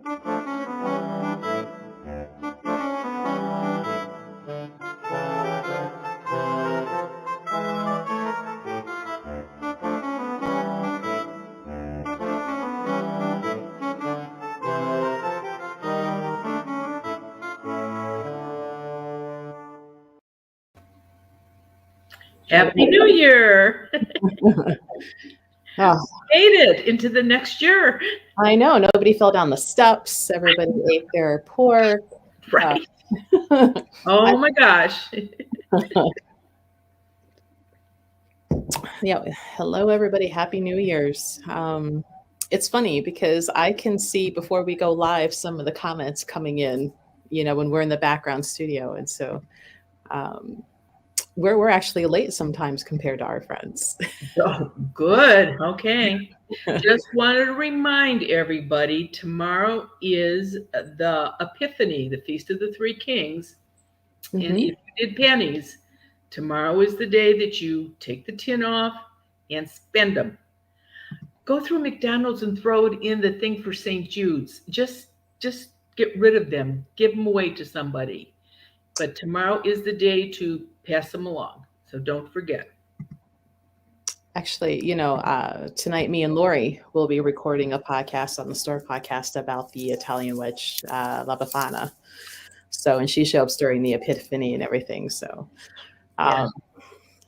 Happy New Year! Oh, Made it into the next year. I know. Nobody fell down the steps. Everybody ate their pork. Right. Oh my gosh. Yeah. Hello, everybody. Happy New Year's. It's funny because I can see before we go live some of the comments coming in, when we're in the background studio. And so we're actually late sometimes compared to our friends. Oh, good. Okay. Just wanted to remind everybody tomorrow is the Epiphany, the Feast of the Three Kings. And if you did pennies, tomorrow is the day that you take the tin off and spend them. Go through McDonald's and throw it in the thing for St. Jude's. Just get rid of them. Give them away to somebody. But tomorrow is the day to pass them along. So don't forget. Actually, tonight me and Lori will be recording a podcast on the Store podcast about the Italian witch, La Befana. So, and she shows up during the Epiphany and everything. So,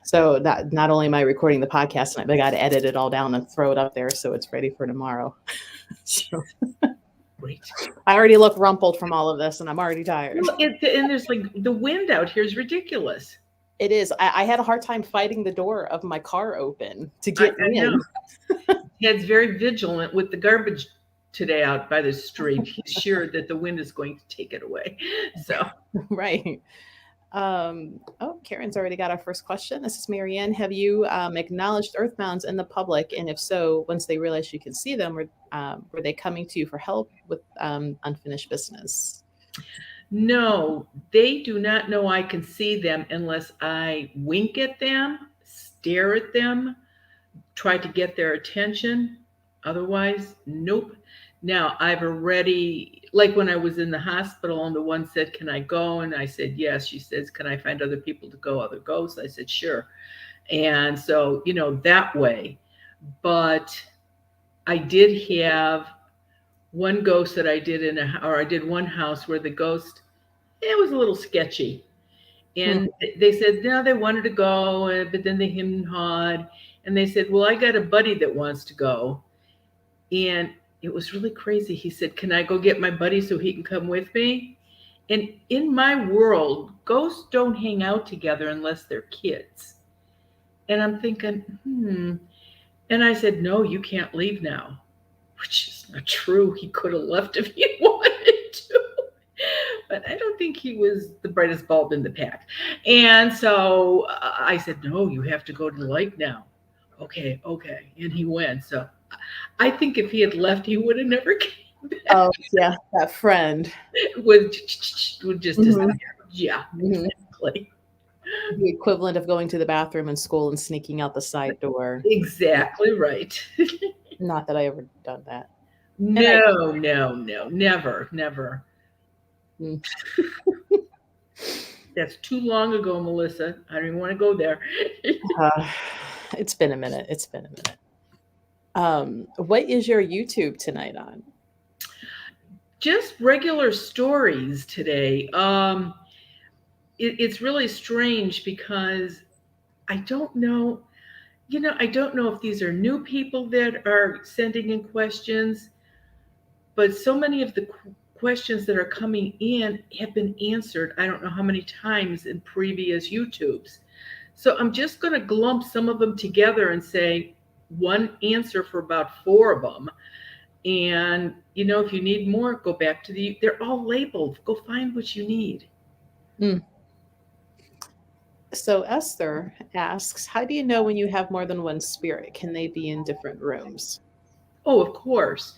so not only am I recording the podcast tonight, but I got to edit it all down and throw it up there so it's ready for tomorrow. So, Great. I already look rumpled from all of this, and I'm already tired. Well, and there's like the wind out here is ridiculous. It is. I had a hard time fighting the door of my car open to get in. Ted's very vigilant with the garbage today out by the street. He's sure that the wind is going to take it away. So right. Karen's already got our first question. This is Marianne. Have you acknowledged Earthbounds in the public? And if so, once they realize you can see them, were they coming to you for help with unfinished business? No, they do not know I can see them unless I wink at them, stare at them, try to get their attention. Otherwise, nope. Now, I've already, like when I was in the hospital and the one said, can I go? And I said, yes. She says, can I find other people to go, other ghosts? I said, sure. And so, that way. But I did have one ghost that I did I did one house where the ghost, it was a little sketchy. And they said, no, they wanted to go, but then they hemmed and hawed. And they said, well, I got a buddy that wants to go. And it was really crazy. He said, can I go get my buddy so he can come with me? And in my world, ghosts don't hang out together unless they're kids. And I'm thinking, And I said, no, you can't leave now, which is not true. He could have left if he wanted to. But I don't think he was the brightest bulb in the pack. And so I said, no, you have to go to the lake now. Okay. And he went. So I think if he had left, he would have never came back. Oh, yeah, that friend. would just disappear. Yeah, exactly. The equivalent of going to the bathroom in school and sneaking out the side door. Exactly right. Not that I ever done that. No, never. That's too long ago, Melissa. I don't even want to go there. It's been a minute. What is your YouTube tonight on? Just regular stories today. It's really strange because I don't know. I don't know if these are new people that are sending in questions, but so many of the questions that are coming in have been answered. I don't know how many times in previous YouTubes. So I'm just going to glump some of them together and say one answer for about 4 of them. And, if you need more, go back to they're all labeled. Go find what you need. So Esther asks, how do you know when you have more than one spirit? Can they be in different rooms? Oh, of course.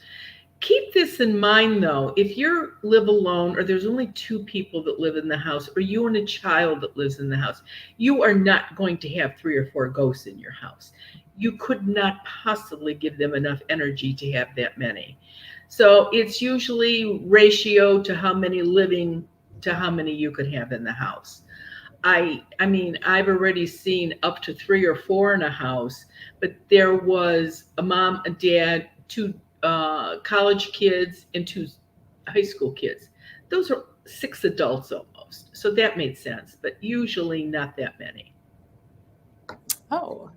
Keep this in mind though. If you live alone or there's only two people that live in the house or you and a child that lives in the house, you are not going to have three or four ghosts in your house. You could not possibly give them enough energy to have that many. So it's usually ratio to how many living to how many you could have in the house. I mean, I've already seen up to three or four in a house, but there was a mom, a dad, two college kids, and two high school kids. Those are six adults almost. So that made sense, but usually not that many. Oh,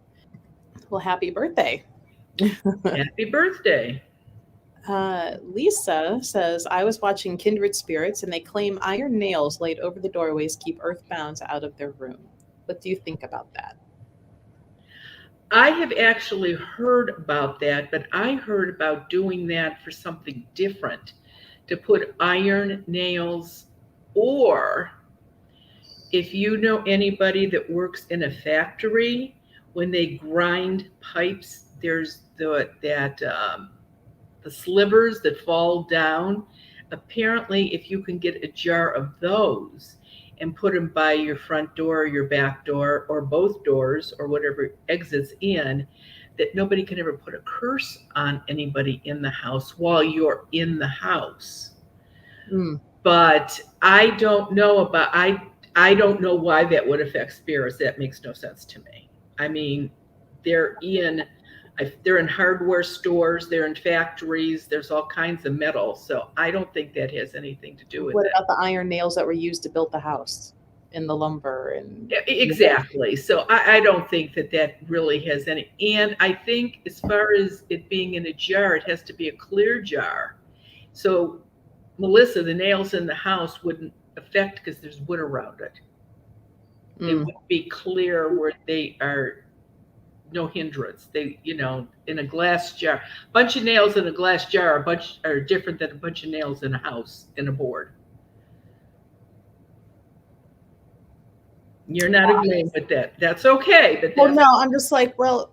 well, happy birthday. Happy birthday. Lisa says, I was watching Kindred Spirits and they claim iron nails laid over the doorways keep earthbounds out of their room. What do you think about that? I have actually heard about that, but I heard about doing that for something different to put iron nails, or if you know anybody that works in a factory, when they grind pipes, there's the slivers that fall down. Apparently, if you can get a jar of those and put them by your front door or your back door or both doors or whatever exits in, that nobody can ever put a curse on anybody in the house while you're in the house. Mm. But I don't know why that would affect spirits. That makes no sense to me. I mean, they're in they're in hardware stores, they're in factories, there's all kinds of metal. So I don't think that has anything to do with What it. about the iron nails that were used to build the house and the lumber and Yeah, exactly. So I don't think that that really has any. And I think as far as it being in a jar, it has to be a clear jar. So Melissa, the nails in the house wouldn't affect because there's wood around it. They Mm. would be clear where they are no hindrance. They, in a glass jar, a bunch of nails in a glass jar, a bunch are different than a bunch of nails in a house in a board. You're not agreeing with that. That's okay, but Well, that's no, I'm just like, well,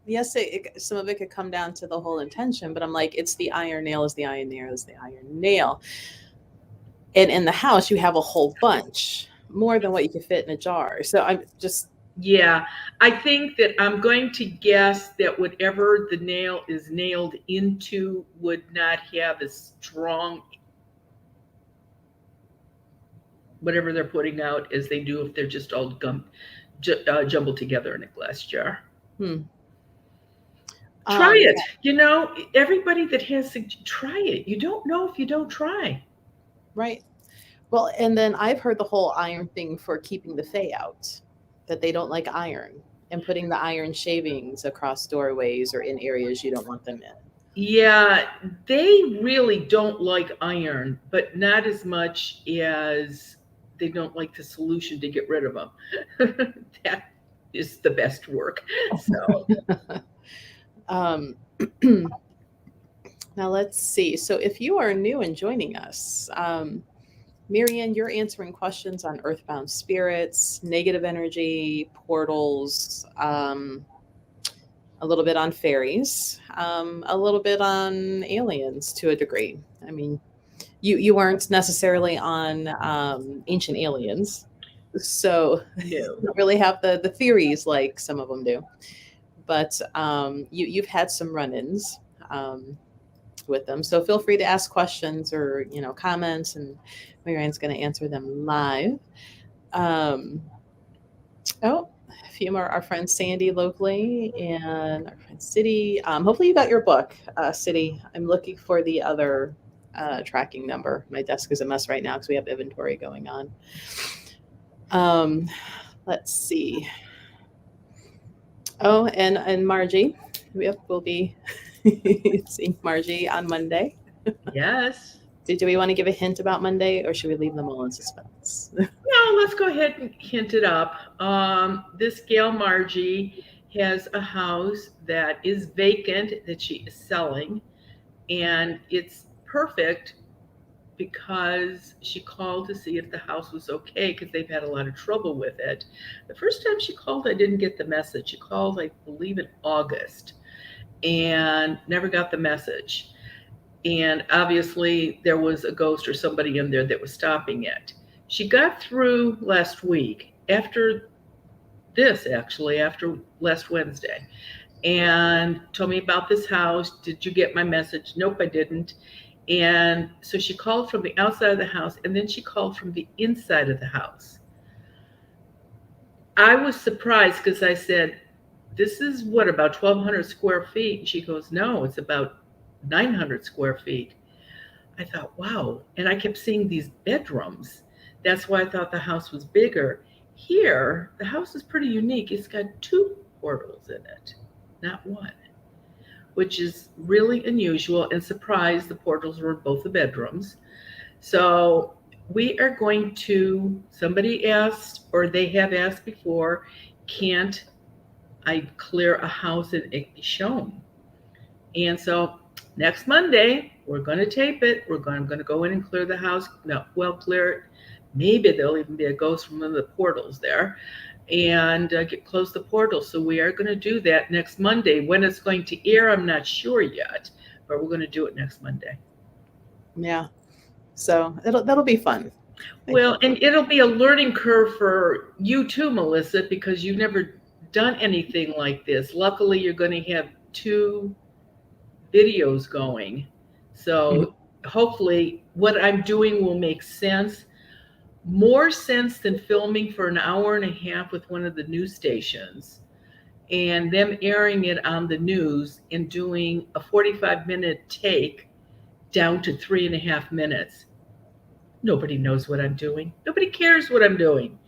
yes, some of it could come down to the whole intention, but I'm like, it's the iron nail is the iron nail is the iron nail. And in the house, you have a whole bunch, more than what you could fit in a jar. So I'm just, yeah. I think that I'm going to guess that whatever the nail is nailed into would not have as strong whatever they're putting out as they do if they're just all jumbled together in a glass jar. hmm. Try it. Everybody that has try it. You don't know if you don't try. Right. Well, and then I've heard the whole iron thing for keeping the fae out, that they don't like iron and putting the iron shavings across doorways or in areas you don't want them in. Yeah, they really don't like iron, but not as much as they don't like the solution to get rid of them. That is the best work. So, um, now let's see. So if you are new and joining us, Marianne, you're answering questions on earthbound spirits, negative energy, portals, a little bit on fairies, a little bit on aliens to a degree. I mean, you weren't necessarily on ancient aliens, so no. you don't really have the theories like some of them do. But you've had some run-ins with them, so feel free to ask questions or comments, and Marianne's going to answer them live. Oh, a few more. Our friend Sandy locally and our friend City. Hopefully you got your book, City. I'm looking for the other tracking number. My desk is a mess right now because we have inventory going on. Let's see. Oh, and Margie. We'll be seeing Margie on Monday. Yes. Do we want to give a hint about Monday, or should we leave them all in suspense? No, let's go ahead and hint it up. This gal Margie has a house that is vacant that she is selling, and it's perfect because she called to see if the house was okay because they've had a lot of trouble with it. The first time she called, I didn't get the message. She called, I believe, in August and never got the message. And obviously, there was a ghost or somebody in there that was stopping it. She got through last week after this, actually, after last Wednesday, and told me about this house. Did you get my message? Nope, I didn't. And so she called from the outside of the house, and then she called from the inside of the house. I was surprised because I said, this is what, about 1,200 square feet? And she goes, no, it's about 900 square feet. I thought, wow. And I kept seeing these bedrooms. That's why I thought the house was bigger. Here, the house is pretty unique. It's got two portals in it, not one, which is really unusual, and surprised the portals were in both the bedrooms. So we are going to, somebody asked, or they have asked before, can't I clear a house and it be shown? And so next Monday, we're going to tape it. I'm going to go in and clear the house. No, well, clear it. Maybe there'll even be a ghost from one of the portals there, and close the portal. So we are going to do that next Monday. When it's going to air, I'm not sure yet, but we're going to do it next Monday. Yeah. So that'll be fun. Well, and it'll be a learning curve for you too, Melissa, because you've never done anything like this. Luckily, you're going to have 2 videos going. So hopefully what I'm doing will make sense. More sense than filming for an hour and a half with one of the news stations and them airing it on the news and doing a 45-minute take down to 3.5 minutes. Nobody knows what I'm doing. Nobody cares what I'm doing.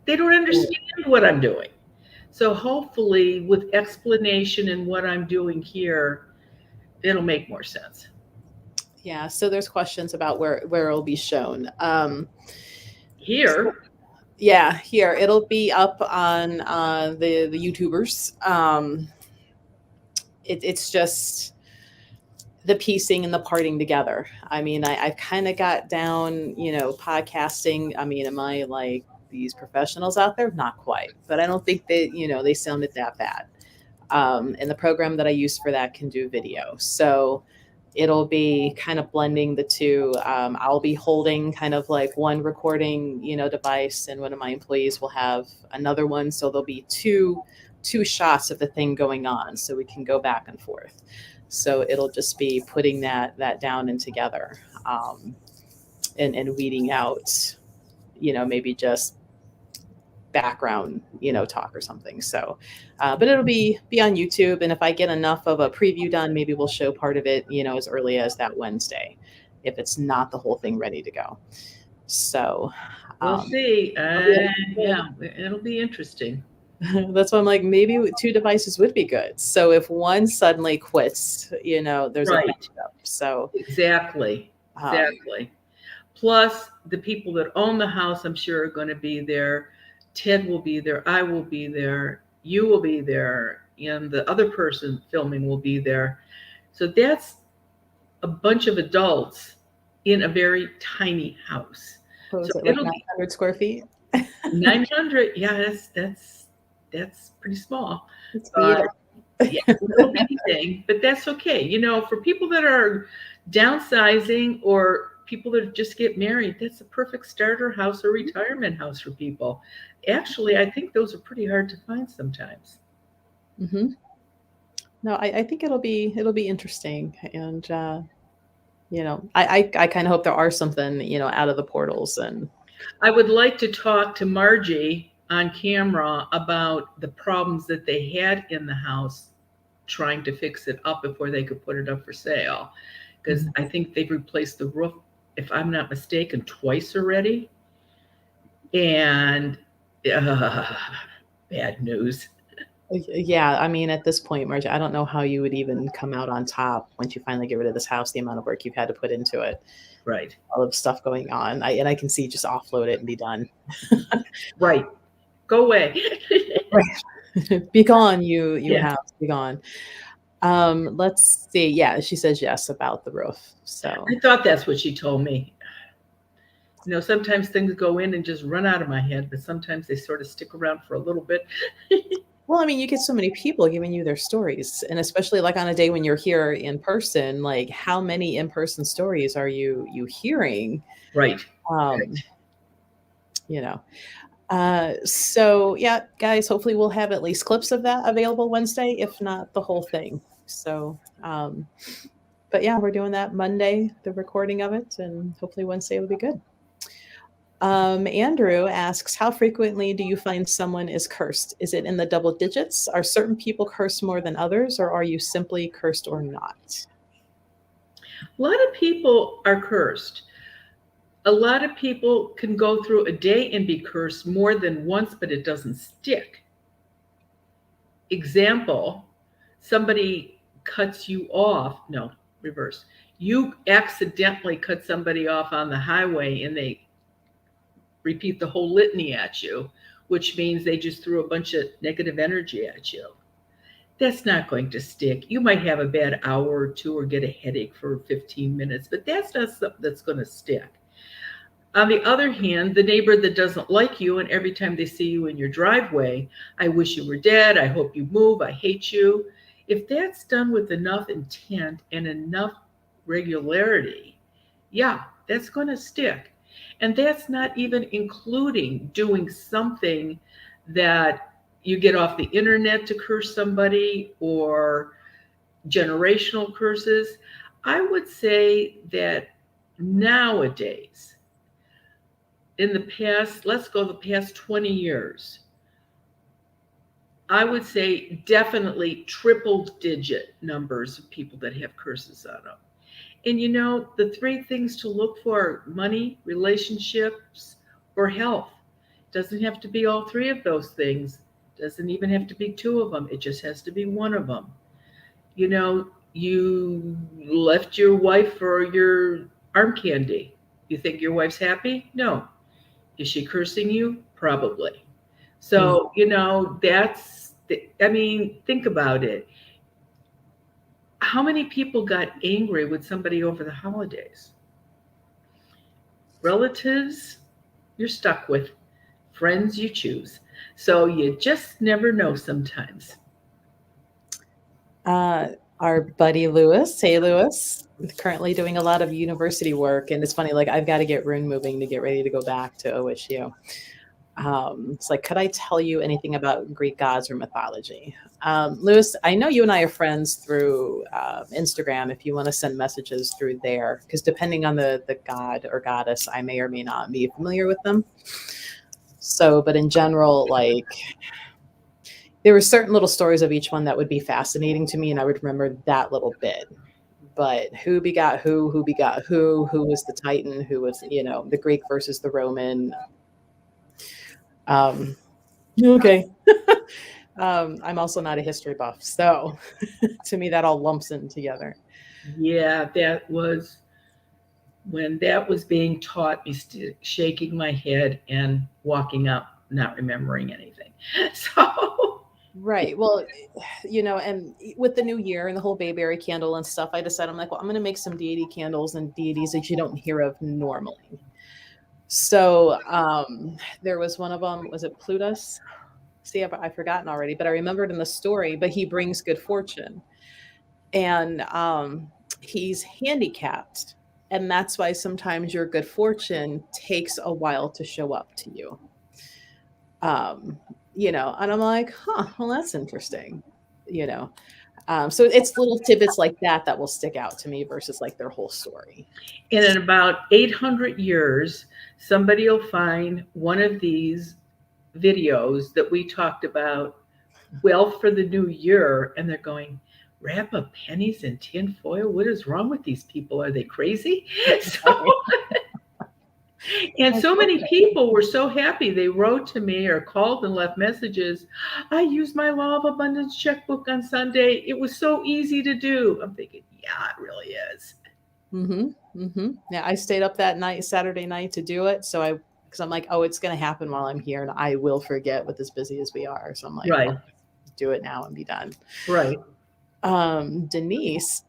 They don't understand what I'm doing. So hopefully with explanation and what I'm doing here, it'll make more sense. Yeah. So there's questions about where it'll be shown. Here. So, yeah, here it'll be up on the YouTubers. It's just the piecing and the parting together. I mean, I've kind of got down, podcasting. I mean, am I like these professionals out there? Not quite, but I don't think that, they sounded that bad. And the program that I use for that can do video. So it'll be kind of blending the two. I'll be holding kind of like one recording, device, and one of my employees will have another one. So there'll be two shots of the thing going on, so we can go back and forth. So it'll just be putting that down and together, and weeding out, maybe just background, talk or something. So, but it'll be on YouTube. And if I get enough of a preview done, maybe we'll show part of it, as early as that Wednesday, if it's not the whole thing ready to go. So we'll see. Yeah, it'll be interesting. That's why I'm like, maybe 2 devices would be good. So if one suddenly quits, there's right. a backup. So exactly. Plus the people that own the house, I'm sure, are going to be there. Ted will be there. I will be there. You will be there. And the other person filming will be there. So that's a bunch of adults in a very tiny house. What was it, like 900 square feet? 900. Yeah, that's pretty small. It's yeah, little bitty thing, but that's okay. For people that are downsizing or people that just get married, that's a perfect starter house or retirement house for people. Actually, I think those are pretty hard to find sometimes. Mm-hmm. No, I think it'll be interesting, and I kind of hope there are something out of the portals. And I would like to talk to Margie on camera about the problems that they had in the house trying to fix it up before they could put it up for sale, because I think they've replaced the roof, if I'm not mistaken, twice already. And bad news. Yeah, I mean, at this point, Margie, I don't know how you would even come out on top once you finally get rid of this house, the amount of work you've had to put into it. Right. All of stuff going on. I can see, just offload it and be done. Right. Go away. Right. Be gone, you have to be gone. Let's see. Yeah, she says yes about the roof. So I thought that's what she told me. Sometimes things go in and just run out of my head, but sometimes they sort of stick around for a little bit. Well, I mean, you get so many people giving you their stories, and especially like on a day when you're here in person, like how many in-person stories are you hearing? Right. Um, you know. So yeah, guys, hopefully we'll have at least clips of that available Wednesday, if not the whole thing. So but yeah, we're doing that Monday, the recording of it, and hopefully Wednesday will be good. Andrew asks, how frequently do you find someone is cursed? Is it in the double digits? Are certain people cursed more than others, or are you simply cursed or not? A lot of people are cursed. A lot of people can go through a day and be cursed more than once, but it doesn't stick. Example, somebody cuts you off. No, reverse. You accidentally cut somebody off on the highway and they repeat the whole litany at you, which means they just threw a bunch of negative energy at you. That's not going to stick. You might have a bad hour or two or get a headache for 15 minutes, but that's not something that's going to stick. On the other hand, the neighbor that doesn't like you, and every time they see you in your driveway, I wish you were dead, I hope you move, I hate you. If that's done with enough intent and enough regularity, yeah, that's going to stick. And that's not even including doing something that you get off the internet to curse somebody or generational curses. I would say that nowadays, in the past, let's go the past 20 years, I would say definitely triple digit numbers of people that have curses on them. And the three things to look for: money, relationships, or health. Doesn't have to be all three of those things. Doesn't even have to be two of them. It just has to be one of them. You left your wife for your arm candy. You think your wife's happy? No. Is she cursing you? Probably. Hmm. So, I mean, think about it. How many people got angry with somebody over the holidays? Relatives, you're stuck with. Friends, you choose. So you just never know sometimes. Uh, our buddy Lewis, hey Lewis, currently doing a lot of university work, and it's funny. Like I've got to get rune moving to get ready to go back to OSU. It's like, could I tell you anything about Greek gods or mythology? Lewis, I know you and I are friends through Instagram. If you want to send messages through there, because depending on the god or goddess, I may or may not be familiar with them. So, but in general, like there were certain little stories of each one that would be fascinating to me, and I would remember that little bit. But who begot who was the Titan, who was, the Greek versus the Roman. Um, okay. I'm also not a history buff, so to me that all lumps in together. Yeah, that was when that was being taught, me shaking my head and walking up, not remembering anything. So, Right. Well, and with the new year and the whole Bayberry candle and stuff, I decided I'm like, well, I'm going to make some deity candles and deities that you don't hear of normally. So there was one of them. Was it Plutus? See, I've forgotten already, but I remembered in the story. But he brings good fortune, and he's handicapped, and that's why sometimes your good fortune takes a while to show up to you. um and I'm like, huh, well, that's interesting. you know so it's little tidbits like that will stick out to me versus like their whole story. and in about 800 years, somebody will find one of these videos that we talked about, wealth for the new year, and they're going, wrap up pennies in tin foil? What is wrong with these people? Are they crazy? So, and That's so many perfect. people were so happy. They wrote to me or called and left messages. I used my Law of Abundance checkbook on Sunday. It was so easy to do. I'm thinking, yeah, it really is. Yeah, I stayed up that night, Saturday night, to do it. So because I'm like, oh, it's going to happen while I'm here, and I will forget with as busy as we are. So I'm like, Right, well, do it now and be done. right. Denise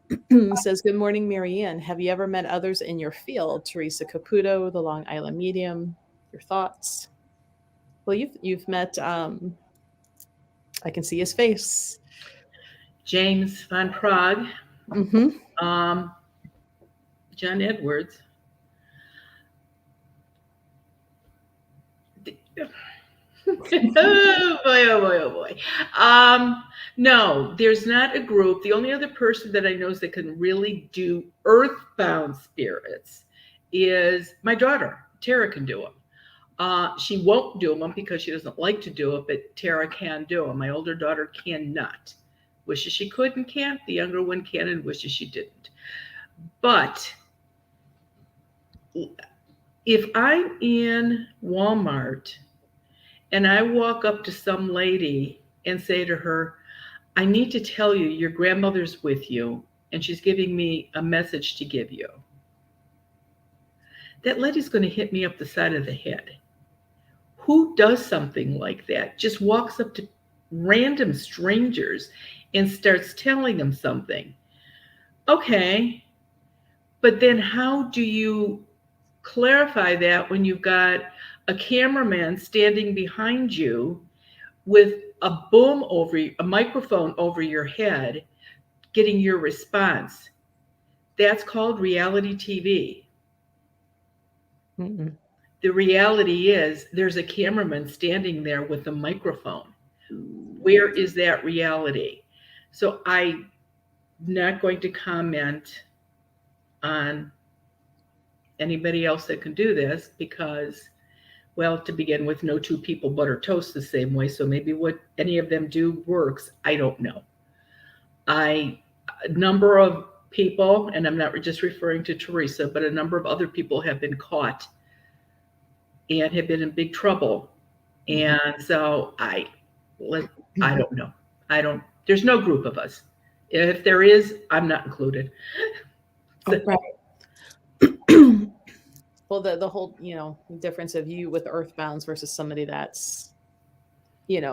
says, good morning, Marianne. Have you ever met others in your field? Teresa Caputo, the Long Island medium. Your thoughts? Well, you've met I can see his face. James von Prague, Mm-hmm. um, John Edwards. Oh boy, oh boy, oh boy. No, there's not a group. The only other person that I know that can really do earthbound spirits is my daughter. Tara can do them. She won't do them because she doesn't like to do it, but Tara can do them. My older daughter cannot. Wishes she could and can't. The younger one can and wishes she didn't. But if I'm in Walmart and I walk up to some lady and say to her, I need to tell you, your grandmother's with you, and she's giving me a message to give you. That lady's going to hit me up the side of the head. Who does something like that? Just walks up to random strangers and starts telling them something. Okay, but then how do you clarify that when you've got a cameraman standing behind you with a boom over a microphone over your head getting your response? That's called reality TV. Mm-mm. The reality is there's a cameraman standing there with a microphone. Where is that reality? So I'm not going to comment on anybody else that can do this because, well, to begin with, no two people butter toast the same way. So maybe what any of them do works. I don't know. A number of people, and I'm not just referring to Teresa, but a number of other people have been caught and have been in big trouble. And so I don't know. There's no group of us. If there is, I'm not included. So, Right. Well, the whole, difference of you with Earthbounds versus somebody that's,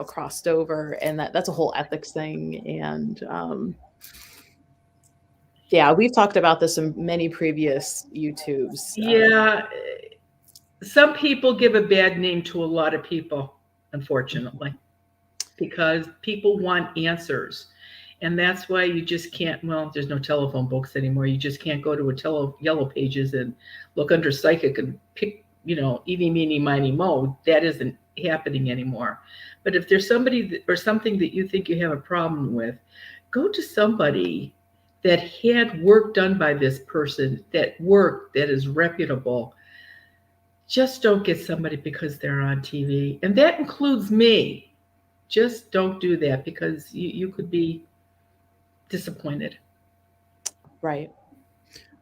crossed over, and that's a whole ethics thing. And yeah, we've talked about this in many previous YouTubes. yeah, some people give a bad name to a lot of people, unfortunately, because people want answers. And that's why you just can't, well, there's no telephone books anymore. You just can't go to a yellow pages and look under psychic and pick, eeny, meeny, miny, mo. That isn't happening anymore. But if there's somebody or something that you think you have a problem with, go to somebody that had work done by this person, that is reputable. Just don't get somebody because they're on TV. And that includes me. Just don't do that because you could be disappointed. Right.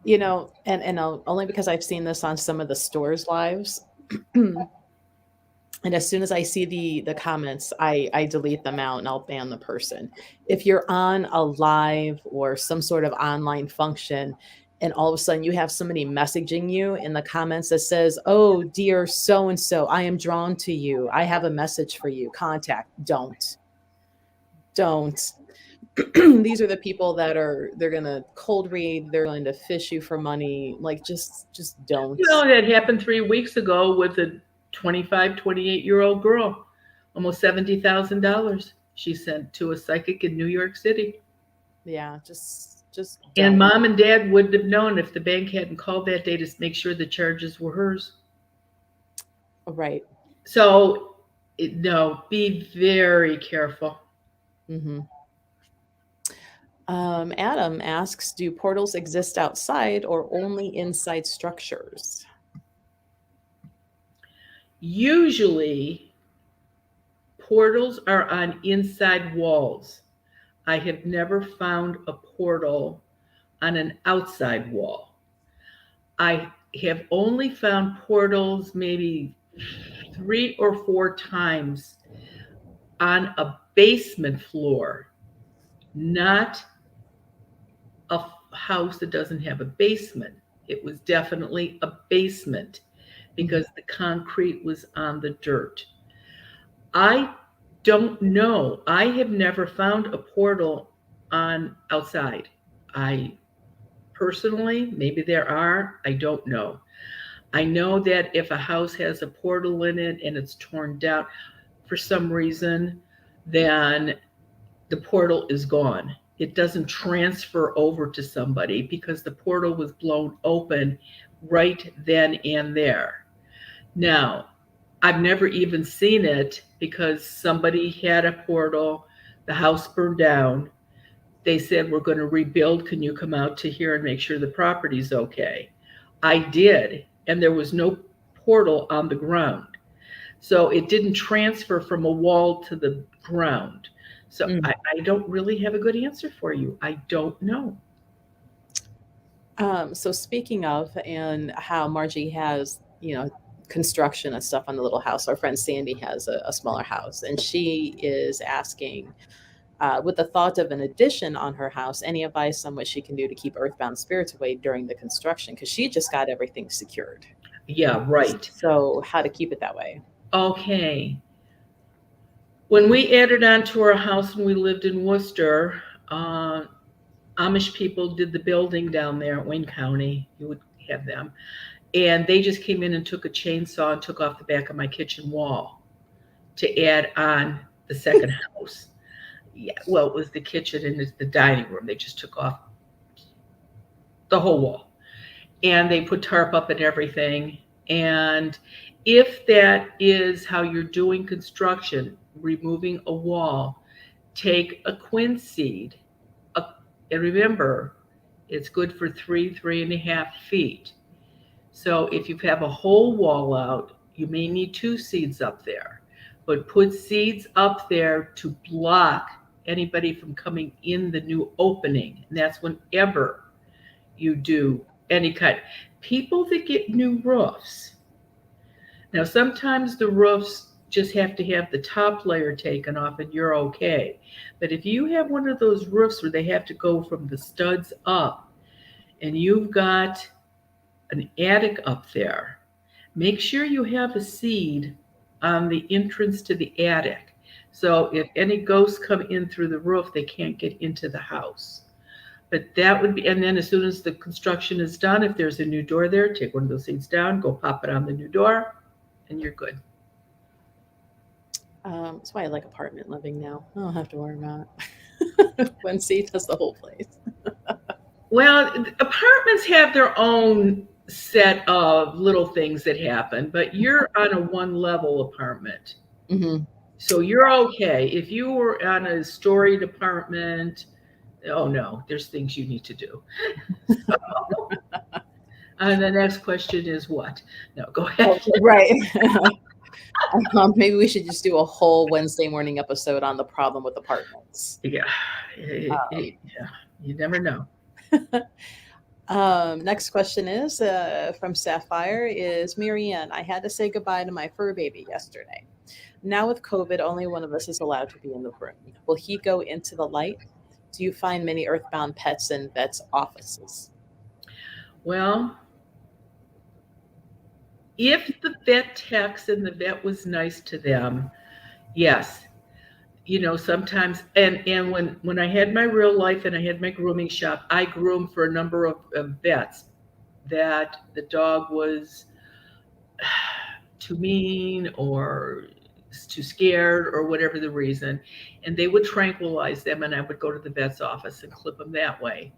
And only because I've seen this on some of the stores' lives. And as soon as I see the comments, I delete them out and I'll ban the person. If you're on a live or some sort of online function and all of a sudden you have somebody messaging you in the comments that says, "Oh, dear so and so, I am drawn to you. I have a message for you. Contact." Don't. These are the people that they're going to cold read, they're going to fish you for money. Like, just don't. That happened 3 weeks ago with a 25, 28-year-old girl. Almost $70,000 she sent to a psychic in New York City. Yeah, just And don't. mom and dad wouldn't have known if the bank hadn't called that day to make sure the charges were hers. Right. So, no, be very careful. Mm-hmm. Adam asks, do portals exist outside or only inside structures? Usually, portals are on inside walls. I have never found a portal on an outside wall. I have only found portals maybe 3 or 4 times on a basement floor, not a house that doesn't have a basement. It was definitely a basement because the concrete was on the dirt. I don't know. I have never found a portal on outside. I personally, maybe there are, I don't know. I know that if a house has a portal in it and it's torn down for some reason, then the portal is gone. It doesn't transfer over to somebody because the portal was blown open right then and there. Now, I've never even seen it because somebody had a portal, the house burned down. They said, "We're going to rebuild. Can you come out to here and make sure the property's okay?" I did, and there was no portal on the ground. So it didn't transfer from a wall to the ground. So Mm. I don't really have a good answer for you. I don't know. So speaking of, and how Margie has, construction and stuff on the little house, our friend Sandy has a smaller house, and she is asking, with the thought of an addition on her house, any advice on what she can do to keep earthbound spirits away during the construction? Because she just got everything secured. Yeah, right. So how to keep it that way? Okay. When we added on to our house and we lived in Worcester, Amish people did the building down there at Wayne County. You would have them. And they just came in and took a chainsaw and took off the back of my kitchen wall to add on the second house. Yeah, well, it was the kitchen and the dining room. They just took off the whole wall. And they put tarp up and everything. And if that is how you're doing construction, removing a wall, take a quince seed. And remember, it's good for 3.5 feet. So if you have a whole wall out, you may need 2 seeds up there. But put seeds up there to block anybody from coming in the new opening. And that's whenever you do any kind. People that get new roofs. Now, sometimes the roofs just have to have the top layer taken off and you're okay. But if you have one of those roofs where they have to go from the studs up and you've got an attic up there, make sure you have a seed on the entrance to the attic. So if any ghosts come in through the roof, they can't get into the house. But that would be, and then as soon as the construction is done, if there's a new door there, take one of those seeds down, go pop it on the new door, and you're good. That's why I like apartment living now. I don't have to worry about it. One seat does the whole place. Well, apartments have their own set of little things that happen, but you're on a one level apartment. Mm-hmm. So you're okay. If you were on a storied apartment, oh no, there's things you need to do. And the next question is what? No, go ahead. Right. Maybe we should just do a whole Wednesday morning episode on the problem with apartments. Yeah, yeah, you never know. Next question is from Sapphire is Marianne. I had to say goodbye to my fur baby yesterday. Now with COVID, only one of us is allowed to be in the room. Will he go into the light? Do you find many earthbound pets in vets' offices? Well, if the vet techs and the vet was nice to them, yes. Sometimes, and when I had my real life and I had my grooming shop, I groomed for a number of vets that the dog was too mean or too scared or whatever the reason, and they would tranquilize them, and I would go to the vet's office and clip them that way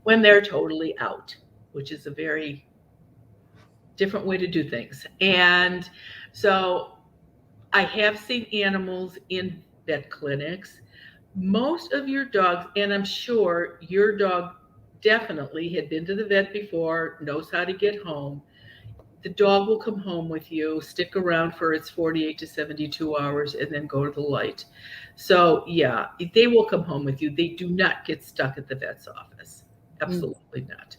when they're totally out, which is a very different way to do things. And so I have seen animals in vet clinics. Most of your dogs, and I'm sure your dog definitely had been to the vet before, knows how to get home. The dog will come home with you, stick around for its 48 to 72 hours, and then go to the light. So, yeah, they will come home with you. They do not get stuck at the vet's office. Absolutely not.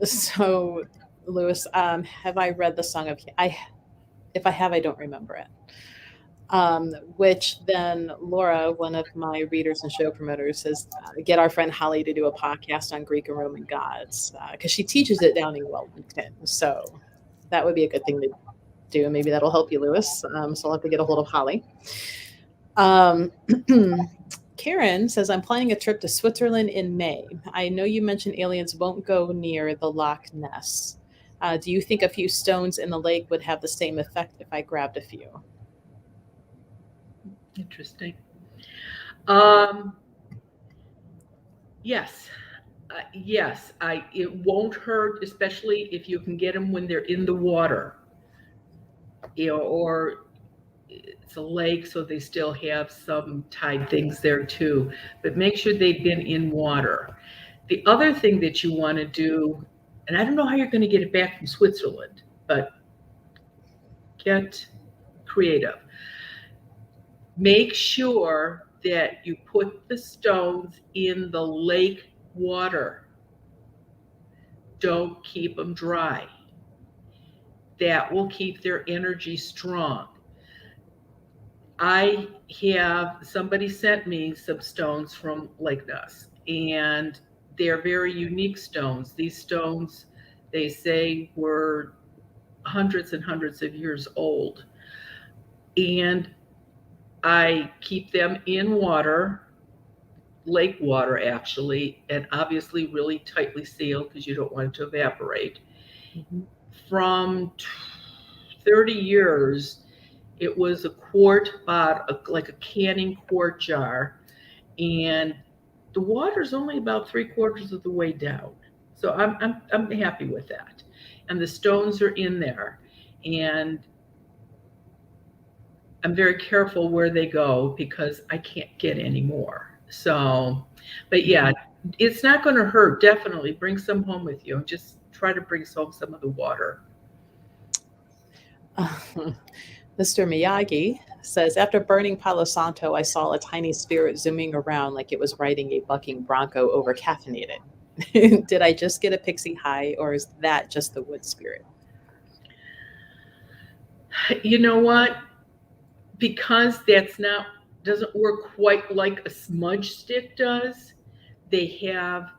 So, Lewis, have I read the Song of if I have, I don't remember it. Which then Laura, one of my readers and show promoters, says, get our friend Holly to do a podcast on Greek and Roman gods, because she teaches it down in Wellington. So that would be a good thing to do. Maybe that'll help you, Lewis. So I'll have to get a hold of Holly. Karen says, I'm planning a trip to Switzerland in May. I know you mentioned aliens won't go near the Loch Ness. Do you think a few stones in the lake would have the same effect if I grabbed a few? Interesting. Um, yes. Yes, it won't hurt, especially if you can get them when they're in the water, or it's a lake, so they still have some tide things there too. But make sure they've been in water. The other thing that you want to do, and I don't know how you're going to get it back from Switzerland, but get creative. Make sure that you put the stones in the lake water. Don't keep them dry. That will keep their energy strong. I have somebody sent me some stones from Lake Ness, and they're very unique stones. These stones, they say, were hundreds and hundreds of years old. And I keep them in water, lake water actually, and obviously really tightly sealed because you don't want it to evaporate. Mhm. From 30 years, it was a quart bottle, like a canning quart jar, and the water's only about three-quarters of the way down. So I'm happy with that. And the stones are in there. And I'm very careful where they go because I can't get any more. So, but yeah, it's not going to hurt. Definitely bring some home with you. Just try to bring home some of the water. Mr. Miyagi says, after burning Palo Santo, I saw a tiny spirit zooming around like it was riding a bucking bronco over caffeinated. Did I just get a pixie high, or is that just the wood spirit? You know what? Because that's not doesn't work quite like a smudge stick does. They have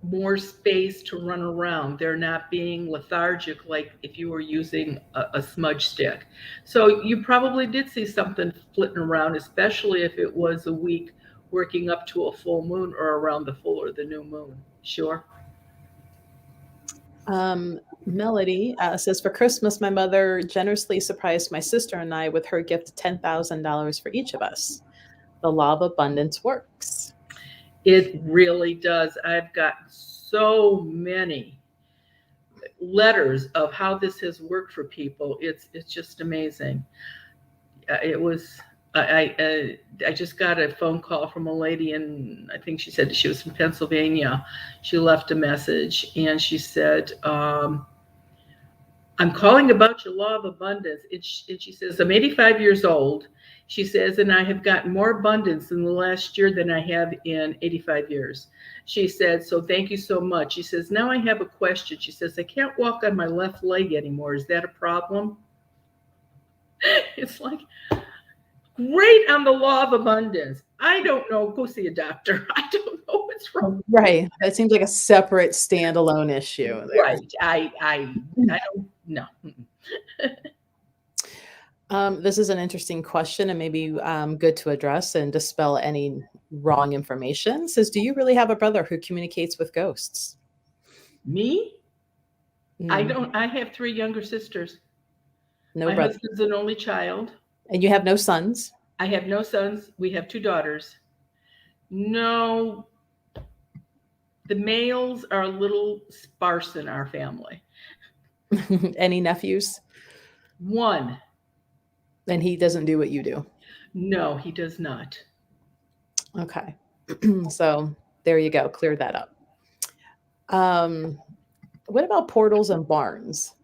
more space to run around. They're not being lethargic like if you were using a smudge stick. So you probably did see something flitting around, especially if it was a week working up to a full moon or around the full or the new moon. Sure. Melody says, for Christmas, my mother generously surprised my sister and I with her gift of $10,000 for each of us. The law of abundance works. It really does. I've gotten so many letters of how this has worked for people. It's just amazing. It was I just got a phone call from a lady, and I think she said she was from Pennsylvania. She left a message, and she said, "I'm calling about your law of abundance." And she says, "I'm 85 years old." She says, "And I have gotten more abundance in the last year than I have in 85 years." She said, "So thank you so much." She says, "Now I have a question." She says, "I can't walk on my left leg anymore. Is that a problem?" It's like, great on the law of abundance. I don't know. Go see a doctor. I don't know what's wrong. Right. That seems like a separate standalone issue there. Right. I don't know. This is an interesting question and maybe good to address and dispel any wrong information. Says, do you really have a brother who communicates with ghosts? Me? I Mm, don't. I have three younger sisters. no My brother. husband's an only child. And you have no sons? I have no sons. We have two daughters. No, the males are a little sparse in our family. Any nephews? One. And he doesn't do what you do. No, he does not. Okay. So there you go. Clear that up. Um, what about portals and barns?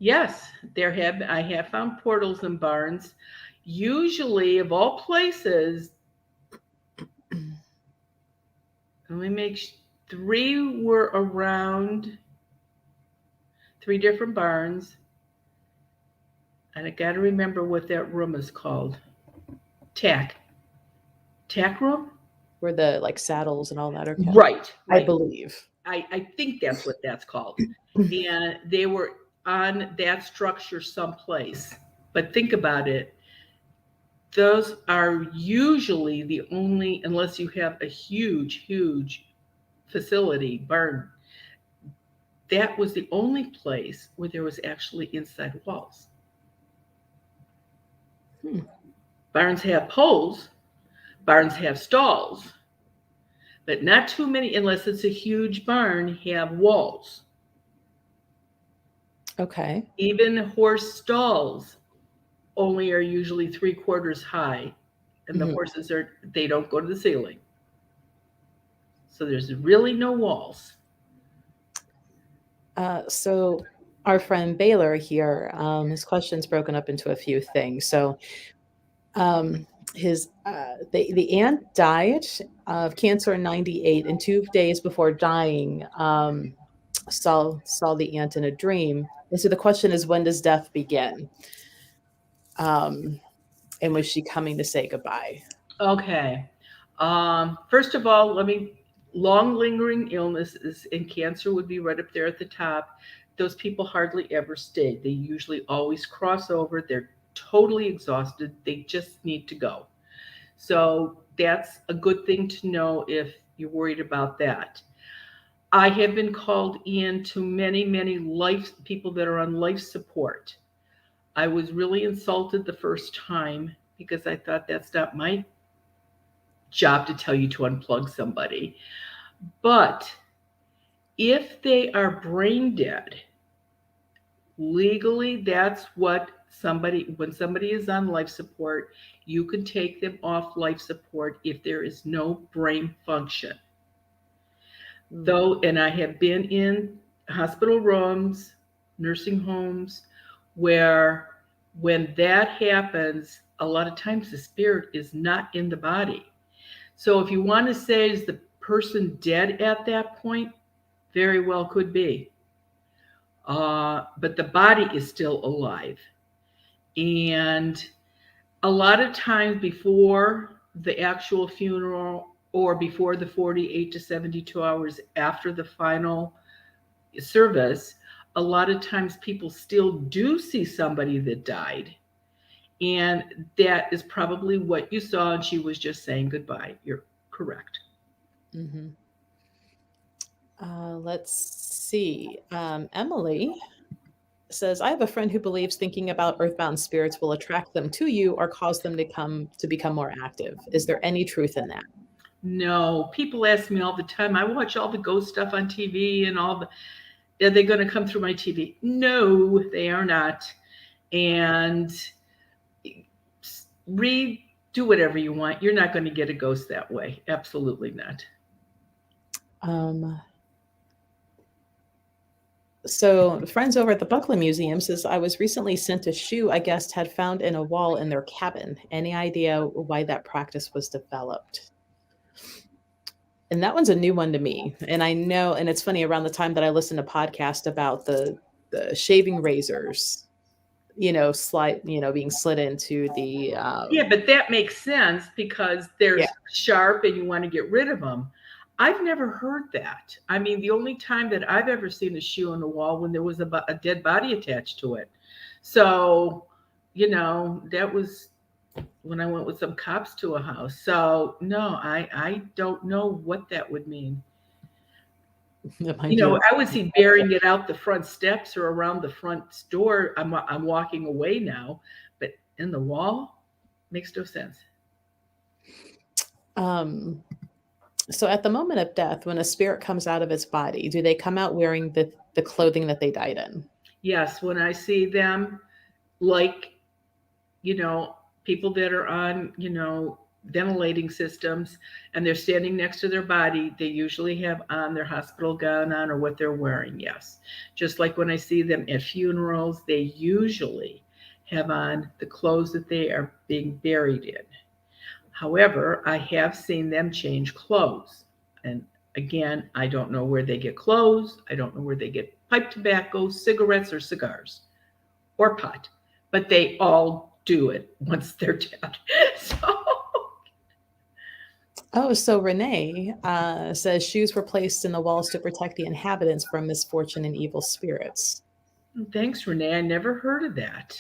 Yes, I have found portals in barns. Usually, of all places, let me make three were around three different barns, and I got to remember what that room is called. Tack, tack room. Where the like saddles and all that are kept? Right, I right. believe. I think that's what that's called. And they were on that structure someplace. But think about it. Those are usually the only, unless you have a huge, huge facility, barn, that was the only place where there was actually inside walls. Hmm. Barns have poles, barns have stalls, but not too many, unless it's a huge barn, have walls. Okay. Even horse stalls only are usually 3/4 high, and the Mhm. horses they don't go to the ceiling. So there's really no walls. So our friend Baylor here, his question's broken up into a few things. So um, the aunt died of cancer in '98, and 2 days before dying, saw the aunt in a dream. And so the question is, when does death begin? Um, and was she coming to say goodbye? Okay. First of all, long lingering illnesses and cancer would be right up there at the top. Those people hardly ever stay. They usually always cross over. They're totally exhausted. They just need to go. So that's a good thing to know if you're worried about that. I have been called in to many, many life people that are on life support. I was really insulted the first time because I thought that's not my job to tell you to unplug somebody. But if they are brain dead, legally, that's what when somebody is on life support, you can take them off life support if there is no brain function. Mm. Though, and I have been in hospital rooms, nursing homes, where when that happens, a lot of times the spirit is not in the body. So if you want to say, is the person dead at that point? Very well could be. But the body is still alive. And a lot of times before the actual funeral or before the 48 to 72 hours after the final service, a lot of times people still do see somebody that died. And that is probably what you saw, and she was just saying goodbye. You're correct. Mhm. Let's see. Emily says, I have a friend who believes thinking about earthbound spirits will attract them to you or cause them to become more active. Is there any truth in that? No, people ask me all the time. I watch all the ghost stuff on TV and all the. Are they going to come through my TV? No, they are not. And read, do whatever you want. You're not going to get a ghost that way. Absolutely not. Um, so friends over at the Buckland Museum says, I was recently sent a shoe I guessed had found in a wall in their cabin. Any idea why that practice was developed? And that one's a new one to me. And I know, and it's funny, around the time that I listened to podcast about the shaving razors, being slid into the Yeah, but that makes sense because they're yeah. sharp and you want to get rid of them. I've never heard that. I mean, the only time that I've ever seen a shoe on the wall when there was a dead body attached to it. So, that was when I went with some cops to a house. So, no, I don't know what that would mean. It might be a I would see burying it out the front steps or around the front door. I'm walking away now, but in the wall makes no sense. um so at the moment of death, when a spirit comes out of its body, do they come out wearing the clothing that they died in? Yes, when I see them, like, you know, people that are on, ventilating systems and they're standing next to their body, they usually have on their hospital gown on or what they're wearing. Yes. Just like when I see them at funerals, they usually have on the clothes that they are being buried in. However, I have seen them change clothes. And again, I don't know where they get clothes. I don't know where they get pipe tobacco, cigarettes, or cigars, or pot. But they all do it once they're dead. So, Oh, so Renee says shoes were placed in the walls to protect the inhabitants from misfortune and evil spirits. thanks, Renee. I never heard of that.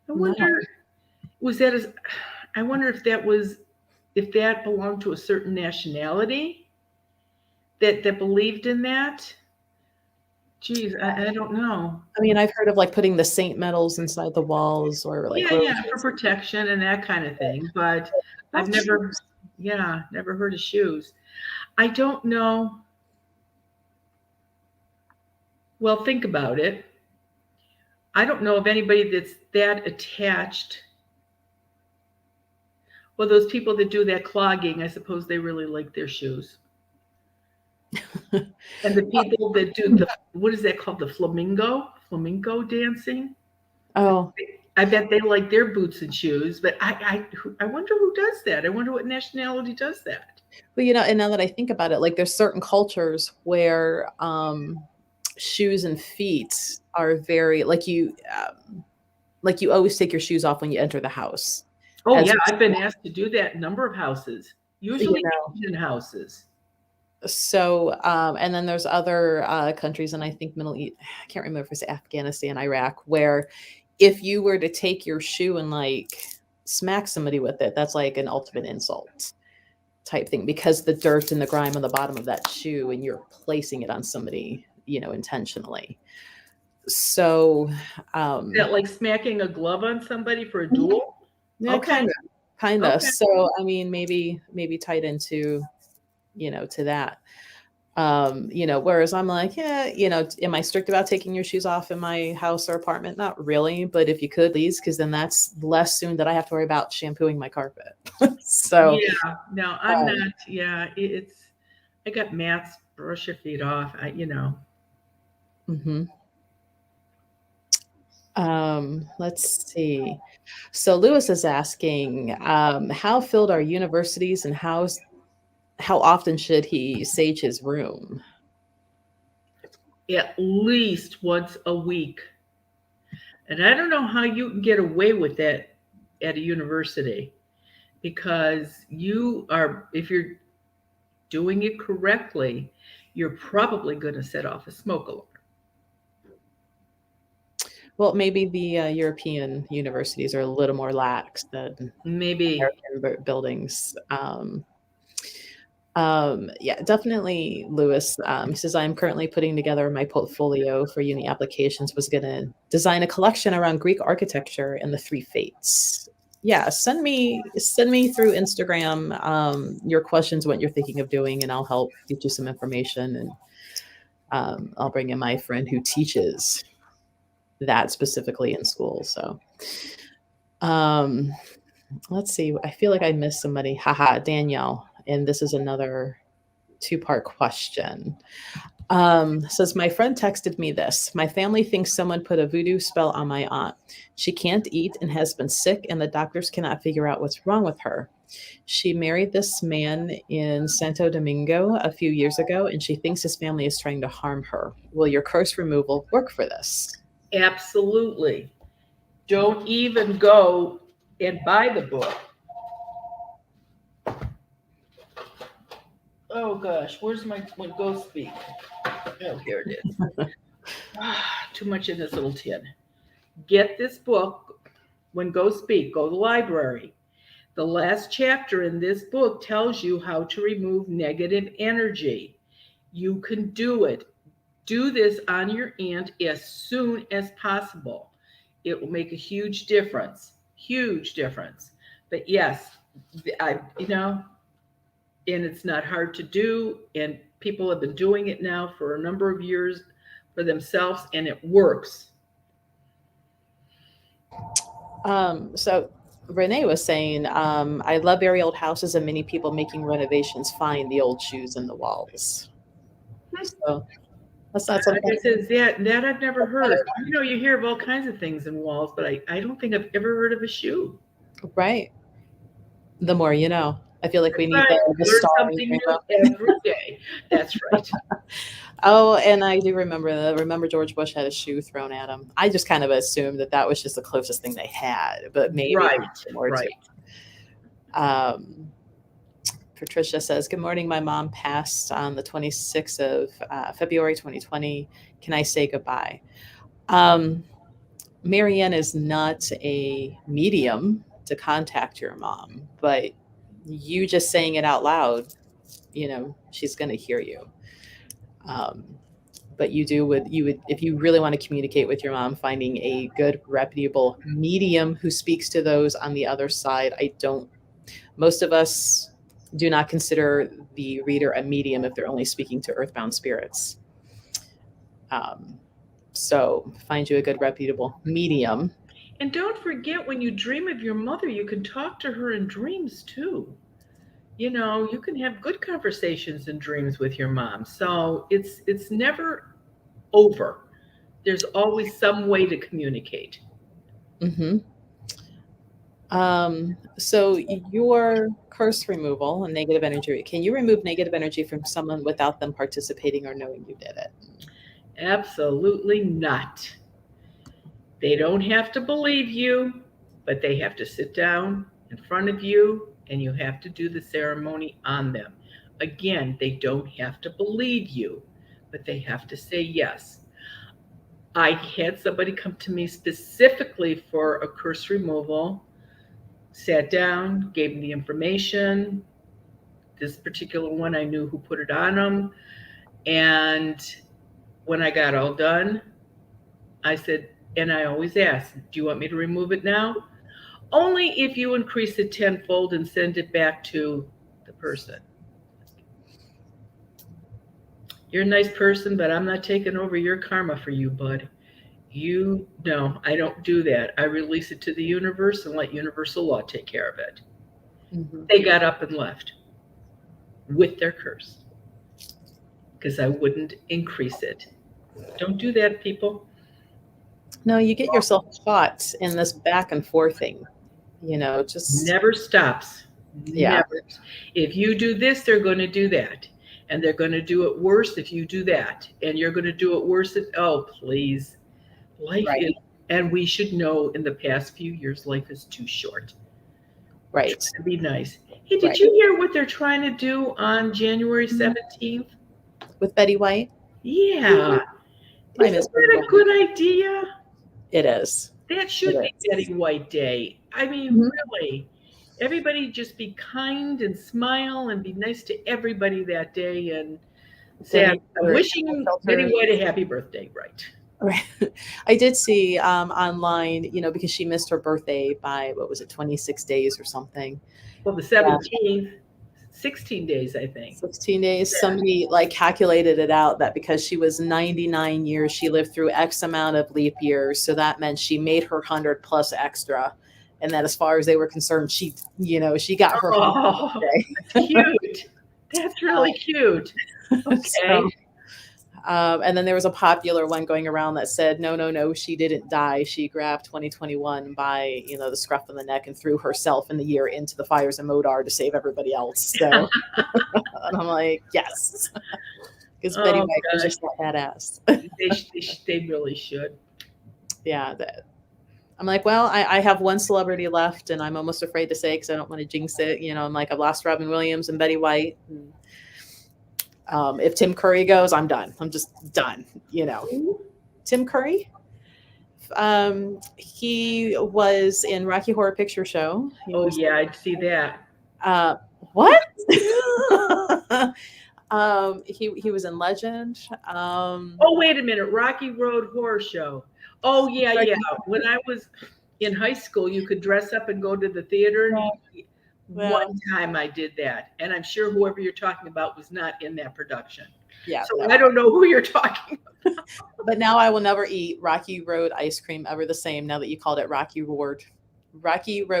I No. wonder, was that as, I wonder if that belonged to a certain nationality that believed in that. Geez, I don't know. I mean, I've heard of like putting the saint metals inside the walls or like Yeah, yeah, for roses. protection and that kind of thing. But I've Not never, shoes. yeah, never heard of shoes. I don't know. Well, think about it. I don't know of anybody that's that attached. Well, those people that do that clogging, I suppose they really like their shoes. And the people that do the, what is that called? The flamenco dancing. Oh, I bet they like their boots and shoes, but I wonder who does that. I wonder what nationality does that. well, and now that I think about it, like there's certain cultures where shoes and feet are very like you always take your shoes off when you enter the house. Oh As yeah, I've been asked to do that in a number of houses, you usually know, Asian houses. so and then there's other countries, and I think Middle East, I can't remember if it's Afghanistan, Iraq, where if you were to take your shoe and like smack somebody with it, that's like an ultimate insult type thing because the dirt and the grime on the bottom of that shoe and you're placing it on somebody, intentionally. So Is that like smacking a glove on somebody for a duel? yeah, Okay, kind of. okay. So I mean, maybe tied into, to that. Whereas I'm like, yeah, am I strict about taking your shoes off in my house or apartment? Not really, but if you could, please, because then that's less soon that I have to worry about shampooing my carpet. So, Yeah, no, I'm um, not. Yeah, it's. I got mats. Brush your feet off. mhm. Let's see. So Lewis is asking, how filled are universities and how often should he sage his room? At least once a week. And I don't know how you can get away with that at a university because if you're doing it correctly, you're probably going to set off a smoke alarm. Well, maybe the European universities are a little more lax than Maybe. American buildings. Yeah, definitely, Lewis. He says, I'm currently putting together my portfolio for uni applications, was going to design a collection around Greek architecture and the three fates. Yeah, send me through Instagram your questions, what you're thinking of doing, and I'll help get you some information. And I'll bring in my friend who teaches that specifically in school. So um, let's see. I feel like I missed somebody. Haha, Danielle. And this is another two-part question. Says my friend texted me this. My family thinks someone put a voodoo spell on my aunt. She can't eat and has been sick, and the doctors cannot figure out what's wrong with her. She married this man in Santo Domingo a few years ago, and she thinks his family is trying to harm her. Will your curse removal work for this? Absolutely. Don't even go and buy the book. Oh gosh, where's my when ghost speak? Oh, here it is. Too much in this little tin. Get this book. When ghosts speak, go to the library. The last chapter in this book tells you how to remove negative energy. You can do it. Do this on your aunt as soon as possible. It will make a huge difference. Huge difference. But yes, and it's not hard to do. And people have been doing it now for a number of years for themselves, and it works. So Renee was saying, I love very old houses and many people making renovations find the old shoes in the walls. So that's not Like something, I said, that I've never kind heard of of. You hear of all kinds of things in walls, but I don't think I've ever heard of a shoe. fun, right? The more you know. I feel like we That's need right. the Learn star in the something new rainbow. every day. That's right. Oh, and I do remember George Bush had a shoe thrown at him. I just kind of assumed that was just the closest thing they had, but maybe Right. there's more to Right. it. Patricia says, good morning. My mom passed on the 26th of February 2020. Can I say goodbye? Marianne is not a medium to contact your mom, but you just saying it out loud, she's going to hear you. But you would if you really want to communicate with your mom, finding a good reputable medium who speaks to those on the other side. Most of us do not consider the reader a medium if they're only speaking to earthbound spirits. So find you a good reputable medium. And don't forget, when you dream of your mother, you can talk to her in dreams too. You can have good conversations in dreams with your mom. So it's never over. There's always some way to communicate. Mm-hmm. So your curse removal and negative energy, can you remove negative energy from someone without them participating or knowing you did it? Absolutely not. They don't have to believe you, but they have to sit down in front of you and you have to do the ceremony on them. Again, they don't have to believe you, but they have to say yes. I had somebody come to me specifically for a curse removal, sat down, gave me the information. This particular one, I knew who put it on them. And when I got all done, I said, and I always ask, do you want me to remove it now? Only if you increase it tenfold and send it back to the person. You're a nice person, but I'm not taking over your karma for you, bud. No, I don't do that. I release it to the universe and let universal law take care of it. Mm-hmm. They got up and left with their curse because I wouldn't increase it. Don't do that, people. No, you get yourself caught in this back and forthing, just Never stops. yeah. Never. If you do this, they're going to do that. And they're going to do it worse if you do that. And you're going to do it worse if, oh, please. Life Right. is, and we should know in the past few years, life is too short. Right. To be nice. Hey, did Right. you hear what they're trying to do on January 17th? With Betty White? Yeah. I Isn't miss that Betty a White. good idea? It is. That should It be is. Betty White Day. I mean, Mhm. really. Everybody just be kind and smile and be nice to everybody that day and say, Donate I'm for wishing animal Betty shelter. White a happy birthday, right? Right. I did see online, because she missed her birthday by, what was it, 26 days or something. Well, the Yeah. 17th, 16 days, I think. 16 days. Yeah. Somebody calculated it out that because she was 99 years, she lived through X amount of leap years. So that meant she made her 100 plus extra. And that as far as they were concerned, she got her 100th birthday. Cute. That's really cute. Okay. So, and then there was a popular one going around that said, no, she didn't die. She grabbed 2021 by, the scruff of the neck and threw herself in the year into the fires of Modar to save everybody else. So, and I'm like, yes. Because Betty White was just that badass. They really should. Yeah. I'm like, well, I have one celebrity left and I'm almost afraid to say because I don't want to jinx it. I'm like, I've lost Robin Williams and Betty White. And, if Tim Curry goes, I'm done. I'm just done. Tim Curry. He was in Rocky Horror Picture Show. Yeah, I'd see that. What? He was in Legend. Oh, wait a minute, Rocky Road Horror Show. Oh yeah. When I was in high school, you could dress up and go to the theater. One time I did that, and I'm sure whoever you're talking about was not in that production. Yeah. So I don't know who you're talking about. But now I will never eat Rocky Road ice cream ever the same. Now that you called it Rocky Road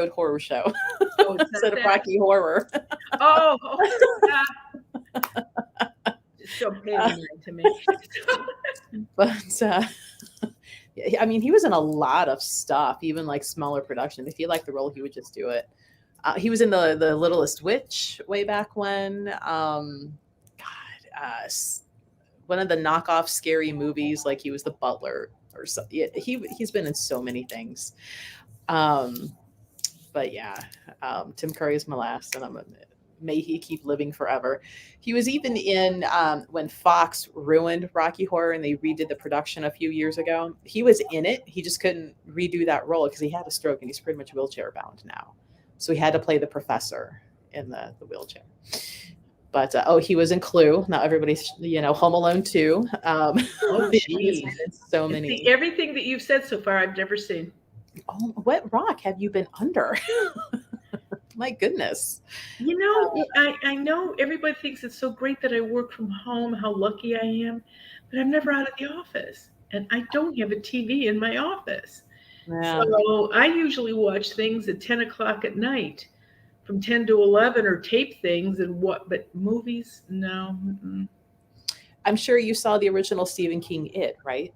Horror Show instead of Rocky Horror. Oh, just so painful to me. But I mean, he was in a lot of stuff, even smaller production. If he liked the role, he would just do it. He was in the Littlest Witch way back when. One of the knockoff scary movies, he was the butler or something. Yeah, he's been in so many things. But yeah, Tim Curry is my last, and may he keep living forever. He was even in when Fox ruined Rocky Horror and they redid the production a few years ago. He was in it. He just couldn't redo that role because he had a stroke and he's pretty much wheelchair bound now. So he had to play the professor in the wheelchair. But he was in Clue. Now everybody's Home Alone 2. Oh, He's been geez. in so And see, many. everything that you've said so far, I've never seen. Oh, what rock have you been under? My goodness. I know everybody thinks it's so great that I work from home, how lucky I am, but I'm never out of the office. And I don't have a TV in my office. Yeah. So I usually watch things at 10 o'clock at night from 10 to 11 or tape things but movies, no. Mm-mm. I'm sure you saw the original Stephen King It, right?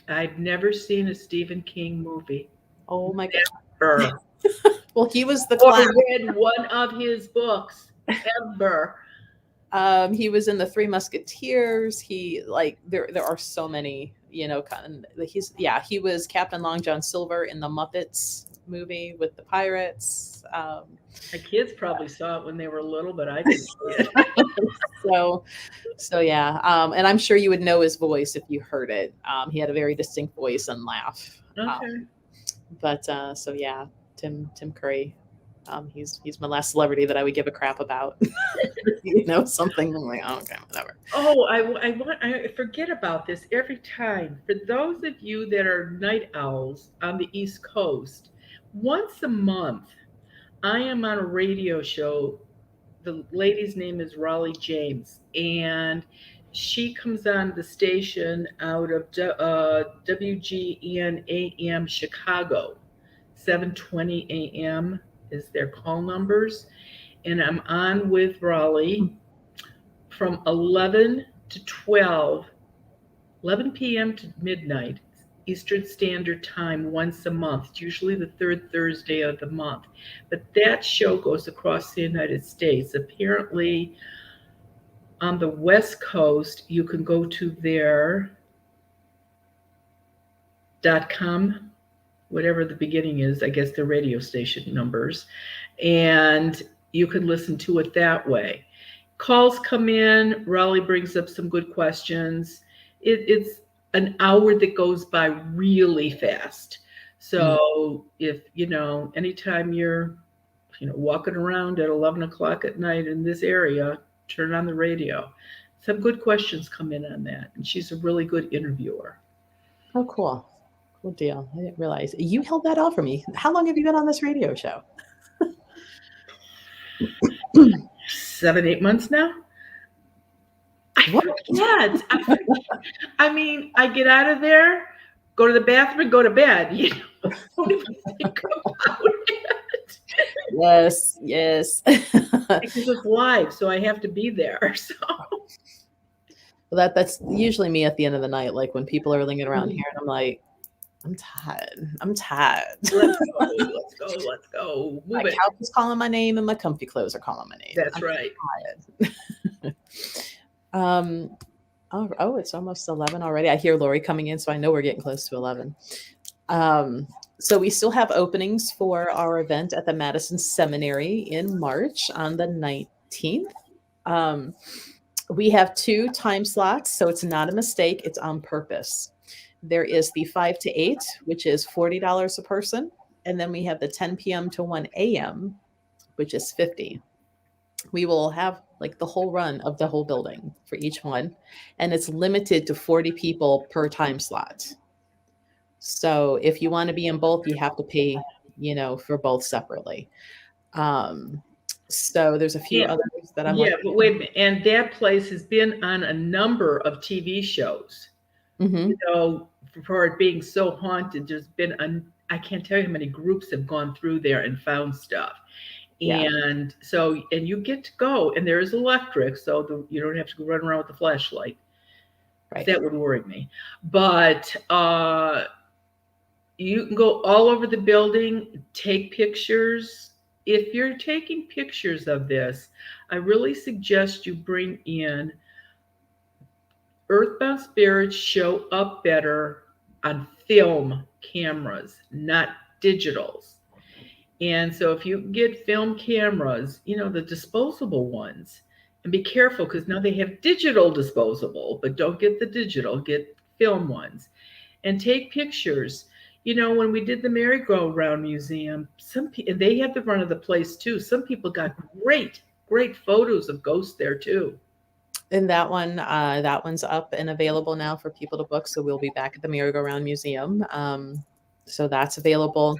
I've never seen a Stephen King movie. Oh my god. Ever. Well, he was the Or clown. read one of his books. Ever. He was in the Three Musketeers. He like there are so many, he was Captain Long John Silver in the Muppets movie with the pirates. My kids probably saw it when they were little, but I didn't see it. so yeah, and I'm sure you would know his voice if you heard it. He had a very distinct voice and laugh. Okay. But so yeah, Tim Curry. He's my last celebrity that I would give a crap about. Something I'm like, oh, okay, whatever. Oh, I forget about this every time. For those of you that are night owls on the East Coast, once a month, I am on a radio show. The lady's name is Raleigh James, and she comes on the station out of WGN AM Chicago, 7:20 a.m. is their call numbers, and I'm on with Raleigh from 11 to 12, 11 p.m. to midnight Eastern Standard Time once a month. It's usually the third Thursday of the month. But that show goes across the United States. Apparently, on the West Coast, you can go to their .com, whatever the beginning is, I guess the radio station numbers, and you can listen to it that way. Calls come in, Raleigh brings up some good questions. It's an hour that goes by really fast. So if, anytime you're, walking around at 11 o'clock at night in this area, turn on the radio. Some good questions come in on that. And she's a really good interviewer. Oh, cool. Cool deal. I didn't realize you held that out for me. How long have you been on this radio show? 7, 8 months now. I What? forget. I mean, I get out of there, go to the bathroom, and go to bed. Don't even think about it Yes, yes. because it's live, so I have to be there. So Well, that's usually me at the end of the night, like when people are lingering around here, and I'm like, I'm tired. I'm tired. let's go. My Move it. couch is calling my name, and my comfy clothes are calling my name. That's I'm right. tired. Oh, it's almost 11 already. I hear Lori coming in, so I know we're getting close to 11. So we still have openings for our event at the Madison Seminary in March on the 19th. We have 2 time slots, so it's not a mistake. It's on purpose. There is the 5 to 8, which is $40 a person. And then we have the 10 p.m. to 1 a.m., which is $50. We will have like the whole run of the whole building for each one. And it's limited to 40 people per time slot. So if you want to be in both, you have to pay, for both separately. So there's a few Yeah. others that I'm Yeah, but wait a minute. And that place has been on a number of TV shows. Mhm. For it being so haunted, there's been I can't tell you how many groups have gone through there and found stuff. Yeah. And you get to go, and there is electric, so you don't have to run around with the flashlight. Right. That would worry me. But you can go all over the building, take pictures. If you're taking pictures of this, I really suggest you bring in Earthbound spirits show up better on film cameras, not digitals. And so if you get film cameras, the disposable ones, and be careful because now they have digital disposable, but don't get the digital, get film ones and take pictures. When we did the merry-go-round museum, they had the run of the place too. Some people got great great photos of ghosts there too. And that one's up and available now for people to book. So we'll be back at the Merry-Go-Round Museum. So that's available.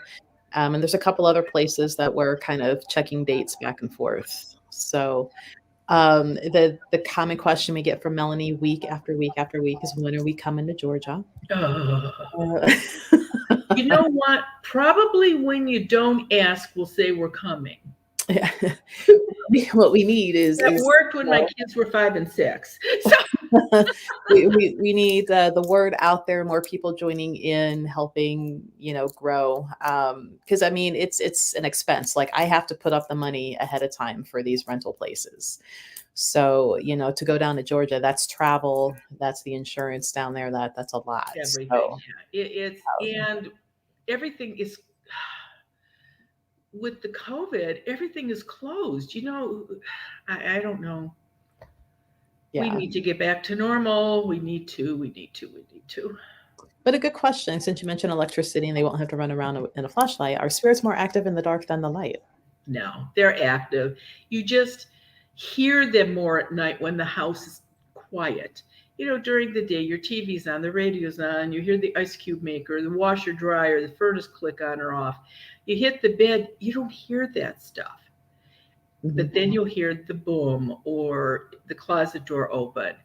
And there's a couple other places that we're kind of checking dates back and forth. So the common question we get from Melanie week after week after week is, when are we coming to Georgia? Uh, You know what? Probably when you don't ask, we'll say we're coming. yeah. What we need is That worked when my kids were 5 and 6. So we need the word out there, more people joining in, helping, grow. Because I mean, it's an expense. Like, I have to put up the money ahead of time for these rental places. So, to go down to Georgia, that's travel, that's the insurance down there. That's a lot. everything. So, It's and everything is with the COVID, everything is closed. I don't know. We yeah. need to get back to normal. We need to. But a good question, since you mentioned electricity and they won't have to run around in a flashlight. Are spirits more active in the dark than the light? No, they're active. You just hear them more at night when the house is quiet. During the day, your TV's on, the radio's on, you hear the ice cube maker, the washer dryer, the furnace click on or off. You hit the bed, you don't hear that stuff. But then you'll hear the boom or the closet door open.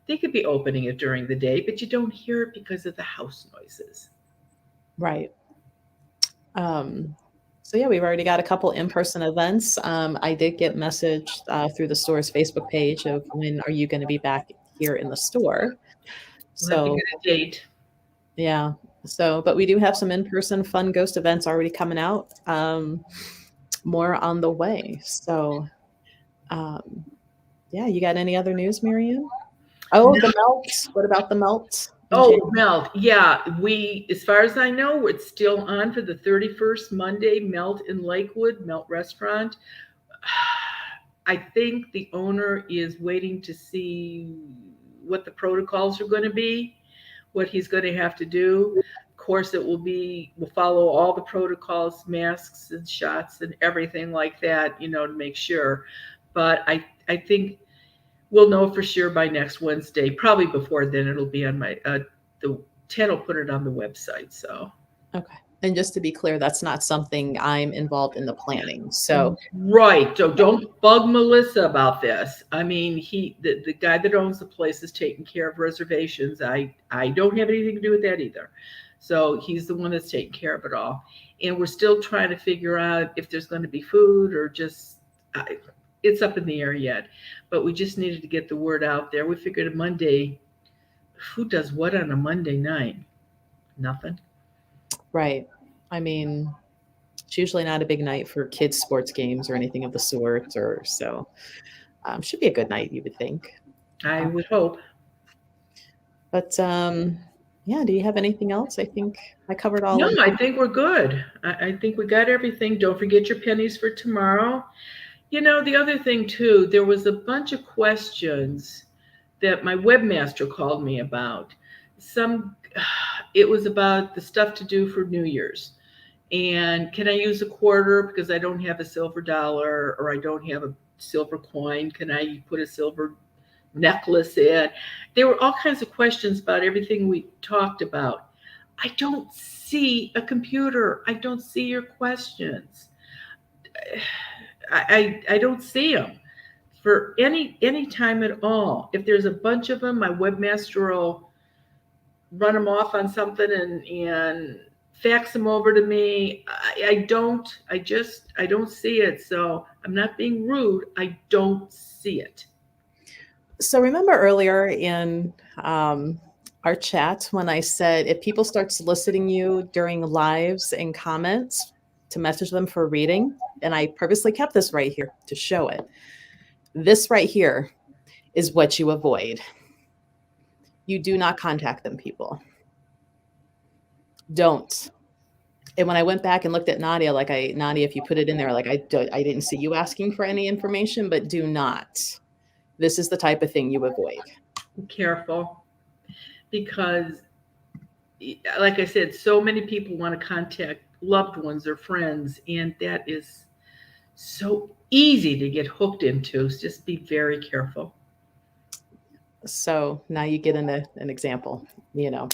They could be opening it during the day, but you don't hear it because of the house noises. Right. So yeah, we've already got a couple in-person events. I did get message through the store's Facebook page of, when are you going to be back here in the store? We'll have to So get a date. yeah. So, but we do have some in-person fun ghost events already coming out. More on the way. So, yeah, you got any other news, Marianne? Oh, the melt. What about the melt? Melt. Yeah, as far as I know, it's still on for the 31st Monday, Melt in Lakewood, Melt Restaurant. I think the owner is waiting to see what the protocols are going to be, what he's going to have to do. Of course, we'll follow all the protocols, masks and shots and everything like that, to make sure. But I think we'll know for sure by next Wednesday. Probably before then, it'll be on the Ted will put it on the website. So okay. And just to be clear, that's not something I'm involved in the planning. So right. So don't bug Melissa about this. I mean, the guy that owns the place is taking care of reservations. I don't have anything to do with that either. So he's the one that's taking care of it all. And we're still trying to figure out if there's going to be food or just it's up in the air yet. But we just needed to get the word out there. We figured a Monday, who does what on a Monday night? Nothing. right. I mean, it's usually not a big night for kids' sports games or anything of the sort, or so. Should be a good night, you would think. I would hope. But yeah, do you have anything else? I think I covered all No, of I think we're good. I think we got everything. Don't forget your pennies for tomorrow. The other thing too, there was a bunch of questions that my webmaster called me about. It was about the stuff to do for New Year's. And can I use a quarter because I don't have a silver dollar or I don't have a silver coin? Can I put a silver necklace in? There were all kinds of questions about everything we talked about. I don't see a computer. I don't see your questions. I don't see them for any time at all. If there's a bunch of them, my webmaster will run them off on something and fax them over to me. I don't see it. So I'm not being rude. I don't see it. So remember earlier in our chat when I said, if people start soliciting you during lives and comments, to message them for reading, and I purposely kept this right here to show it. This right here is what you avoid. You do not contact them, people. Don't. And when I went back and looked at Nadia, Nadia, if you put it in there, I didn't see you asking for any information, but do not. This is the type of thing you avoid. Be careful, because like I said, so many people want to contact loved ones or friends, and that is so easy to get hooked into. So just be very careful. So now you get into an example, you know,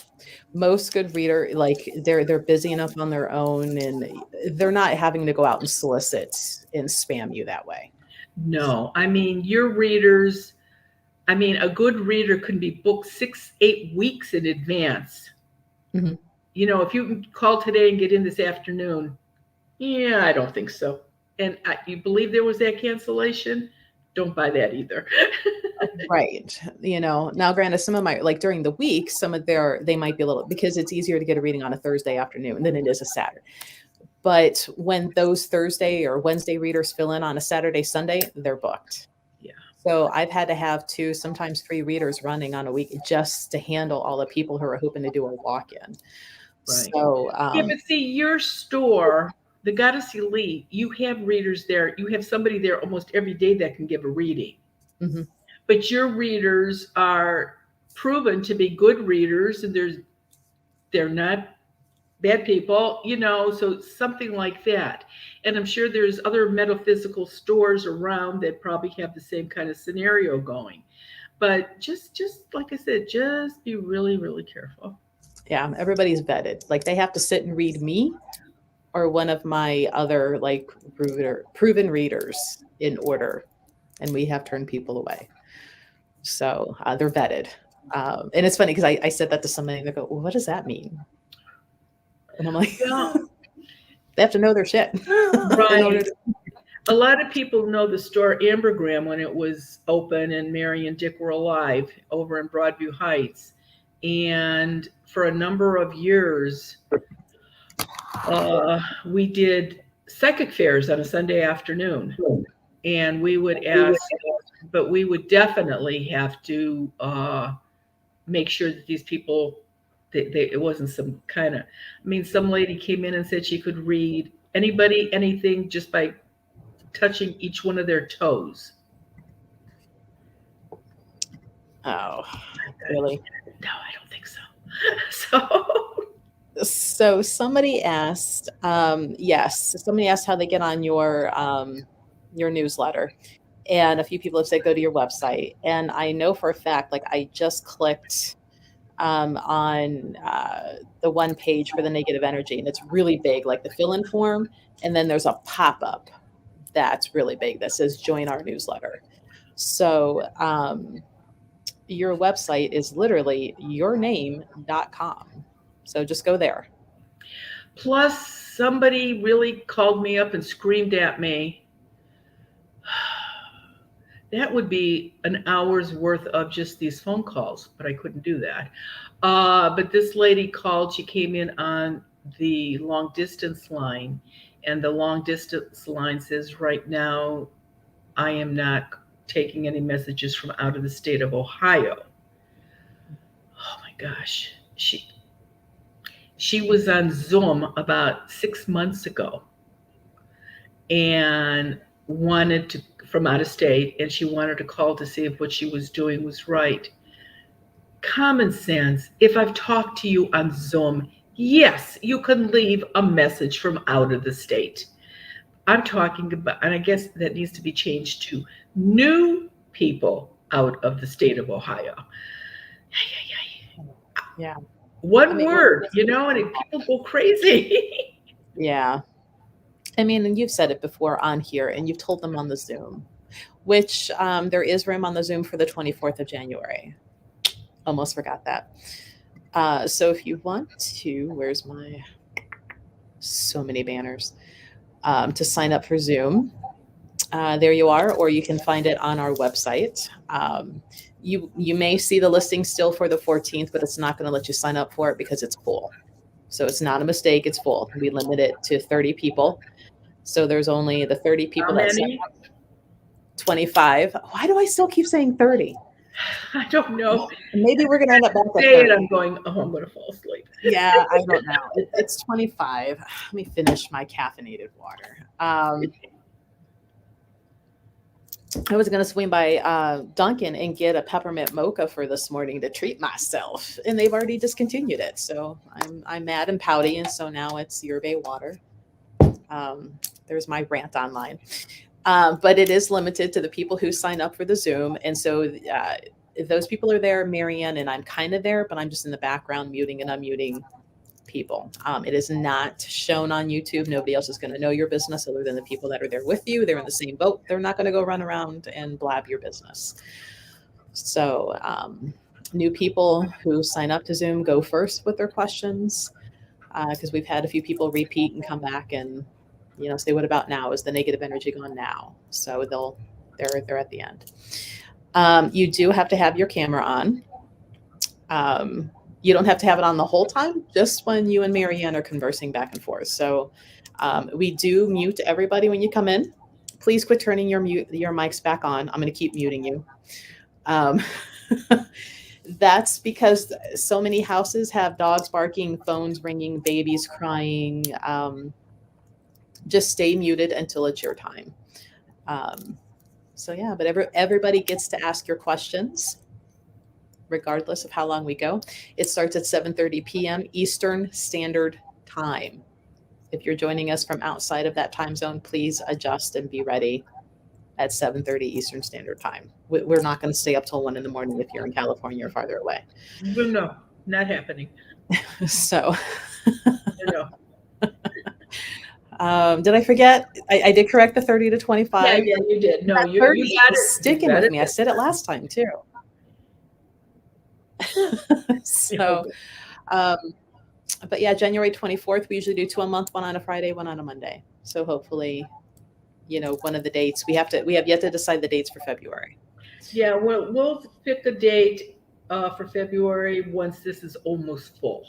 most good reader, like they're busy enough on their own and they're not having to go out and solicit and spam you that way. No, I mean, your readers, I mean, a good reader can be booked 6, 8 weeks in advance. Mhm. If you can call today and get in this afternoon, yeah, I don't think so. And you believe there was that cancellation? Don't buy that either. Right. You know, now granted, some of my like during the week, some of they might be a little because it's easier to get a reading on a Thursday afternoon than it is a Saturday. But when those Thursday or Wednesday readers fill in on a Saturday, Sunday, they're booked. Yeah, So I've had to have two, sometimes three readers running on a week just to handle all the people who are hoping to do a walk-in. right. So Yeah, but see, your store, the Goddess Elite, you have readers there. You have somebody there almost every day that can give a reading. mhm. But your readers are proven to be good readers, and they're not bad people, so something like that. And I'm sure there's other metaphysical stores around that probably have the same kind of scenario going. But just like I said, just be really, really careful. Yeah, everybody's vetted. Like they have to sit and read me or one of my other like proven readers in order, and we have turned people away. So they're vetted. And it's funny because I said that to somebody and they go, well, what does that mean? And I'm like, Well, they have to know their shit in right. order to. A lot of people know the store Ambergram when it was open and Mary and Dick were alive over in Broadview Heights. And for a number of years, we did psychic fairs on a Sunday afternoon. And we would ask, but we would definitely have to make sure that these people, it wasn't some kind of, I mean, some lady came in and said she could read anybody, anything just by touching each one of their toes. Oh, really? No, I don't think so. So, So somebody asked, yes, somebody asked how they get on your newsletter. And a few people have said go to your website. And I know for a fact, like I just clicked on the one page for the negative energy, and it's really big, like the fill-in form. And then there's a pop-up that's really big that says join our newsletter. So your website is literally yourname.com. So just go there. plus, somebody really called me up and screamed at me. That would be an hour's worth of just these phone calls, but I couldn't do that. But this lady called, she came in on the long distance line, and the long distance line says, right now, I am not taking any messages from out of the state of Ohio. Oh my gosh. She was on Zoom about 6 months ago and wanted to from out of state, and she wanted to call to see if what she was doing was right. Common sense. If I've talked to you on Zoom, yes, you can leave a message from out of the state. I'm talking about, and I guess that needs to be changed to new people out of the state of Ohio. Yeah. I One mean, word, and people go crazy. yeah. I mean, and you've said it before on here, and you've told them on the Zoom, which there is room on the Zoom for the 24th of January. Almost forgot that. So if you want to, where's my so many banners to sign up for Zoom? There you are, or you can find it on our website. You may see the listing still for the 14th, but it's not going to let you sign up for it because it's full. So it's not a mistake; it's full. We limit it to 30 people. So there's only the 30 people How that sign many? up. 25. Why do I still keep saying 30? I don't know. Maybe we're going to end up back at Say it, 30. I'm going, oh, I'm going to fall asleep. Yeah, I don't know. It's 25. Let me finish my caffeinated water. I was going to swing by Dunkin' and get a peppermint mocha for this morning to treat myself, and they've already discontinued it. So I'm mad and pouty, and so now it's yerba water. There's my rant online. But it is limited to the people who sign up for the Zoom. And so if those people are there, Marianne and I'm kind of there, but I'm just in the background muting and unmuting people. It is not shown on YouTube. Nobody else is going to know your business other than the people that are there with you. They're in the same boat. They're not going to go run around and blab your business. So new people who sign up to Zoom go first with their questions, because we've had a few people repeat and come back and say, what about now? Is the negative energy gone now? So they're at the end. You do have to have your camera on. You don't have to have it on the whole time, just when you and Marianne are conversing back and forth. So we do mute everybody when you come in. Please quit turning your mics back on. I'm going to keep muting you. That's because so many houses have dogs barking, phones ringing, babies crying. Just stay muted until it's your time. So yeah, but everybody gets to ask your questions, regardless of how long we go. It starts at 7:30 p.m. Eastern Standard Time. If you're joining us from outside of that time zone, please adjust and be ready at 7:30 Eastern Standard Time. We're not going to stay up till 1 a.m. if you're in California or farther away. No, not happening. So, No. Did I forget? I did correct the 30 to 25. Yeah, you did. No, you 30 got it. is sticking with me. I said it last time too. So, but yeah, January 24th, we usually do 2 a month, one on a Friday, one on a Monday. So hopefully, one of the dates we have yet to decide the dates for February. Yeah, we'll pick a date for February once this is almost full.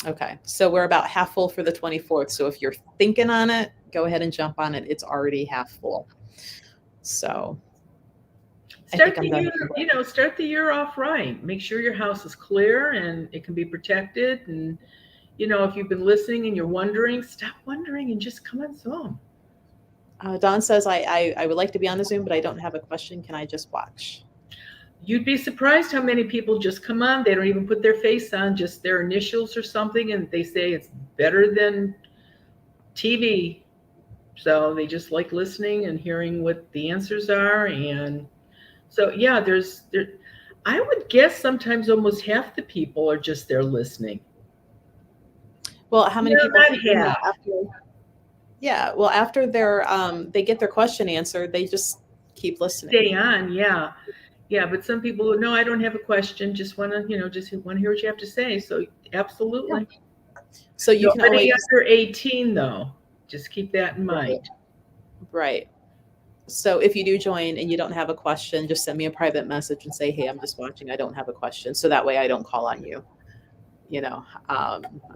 Okay, so we're about half full for the 24th. So if you're thinking on it, go ahead and jump on it. It's already half full. So start the year off right. Make sure your house is clear and it can be protected. And if you've been listening and you're wondering, stop wondering and just come on Zoom. Dawn says, I would like to be on the Zoom, but I don't have a question. Can I just watch? You'd be surprised how many people just come on. They don't even put their face on, just their initials or something. And they say it's better than TV. So they just like listening and hearing what the answers are. And so, yeah, I would guess sometimes almost half the people are just there listening. Well, how many people? Yeah. Well, after they get their question answered, they just keep listening. Stay on, yeah. Yeah, but some people, no, I don't have a question. Just want to, just want to hear what you have to say. So absolutely. Yeah. So you can always under 18 though. Just keep that in mind. Right. So if you do join and you don't have a question, just send me a private message and say, hey, I'm just watching. I don't have a question. So that way I don't call on you.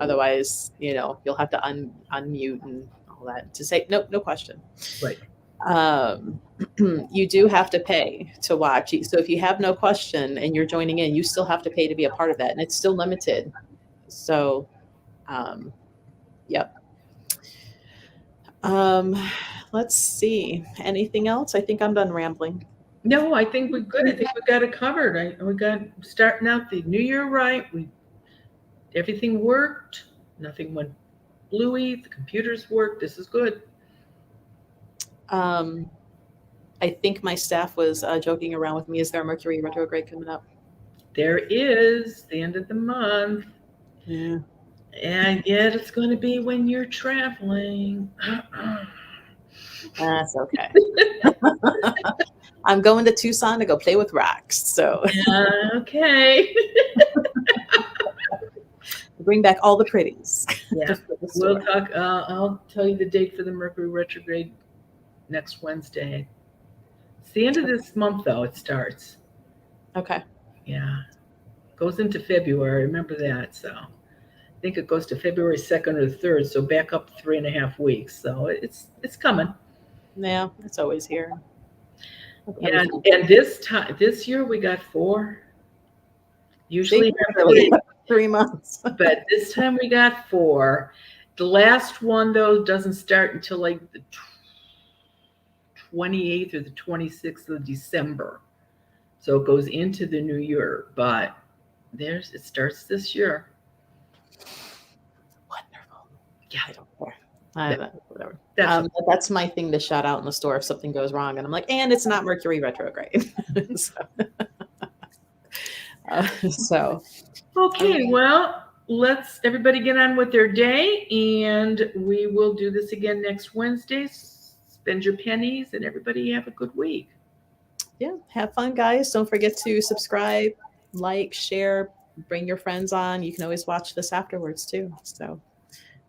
Otherwise, you'll have to unmute and all that to say, nope, no question. Right. You do have to pay to watch. So if you have no question and you're joining in, you still have to pay to be a part of that. And it's still limited. So, yep. Let's see. Anything else? I think I'm done rambling. No, I think we're good. I think we got it covered. We got starting out the new year right. Everything worked. Nothing went bluey. The computers worked. This is good. I think my staff was joking around with me. Is there a Mercury Retrograde coming up? There is, the end of the month. Yeah. And yet it's going to be when you're traveling. That's okay. I'm going to Tucson to go play with rocks. So okay. Bring back all the pretties. Yeah, we'll talk. I'll tell you the date for the Mercury Retrograde next Wednesday. It's the end of this month, though. It starts. Okay. Yeah, goes into February. Remember that. So I think it goes to February 2nd or 3rd. So back up 3.5 weeks. So it's coming. Yeah, it's always here. Yeah, and this year we got 4. Usually 3 months. But this time we got 4. The last one, though, doesn't start until like the 28th or the 26th of December. So it goes into the new year. But it starts this year. Wonderful. Yeah, I don't care. Whatever. That's But that's my thing to shout out in the store if something goes wrong, and I'm like, and it's not Mercury retrograde. So, okay. okay. Well, let's everybody get on with their day, and we will do this again next Wednesday. Spend your pennies, and everybody have a good week. Yeah, have fun, guys. Don't forget to subscribe, like, share, bring your friends on. You can always watch this afterwards too. So,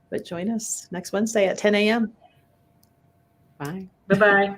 but join us next Wednesday at 10 a.m. Bye. Bye bye.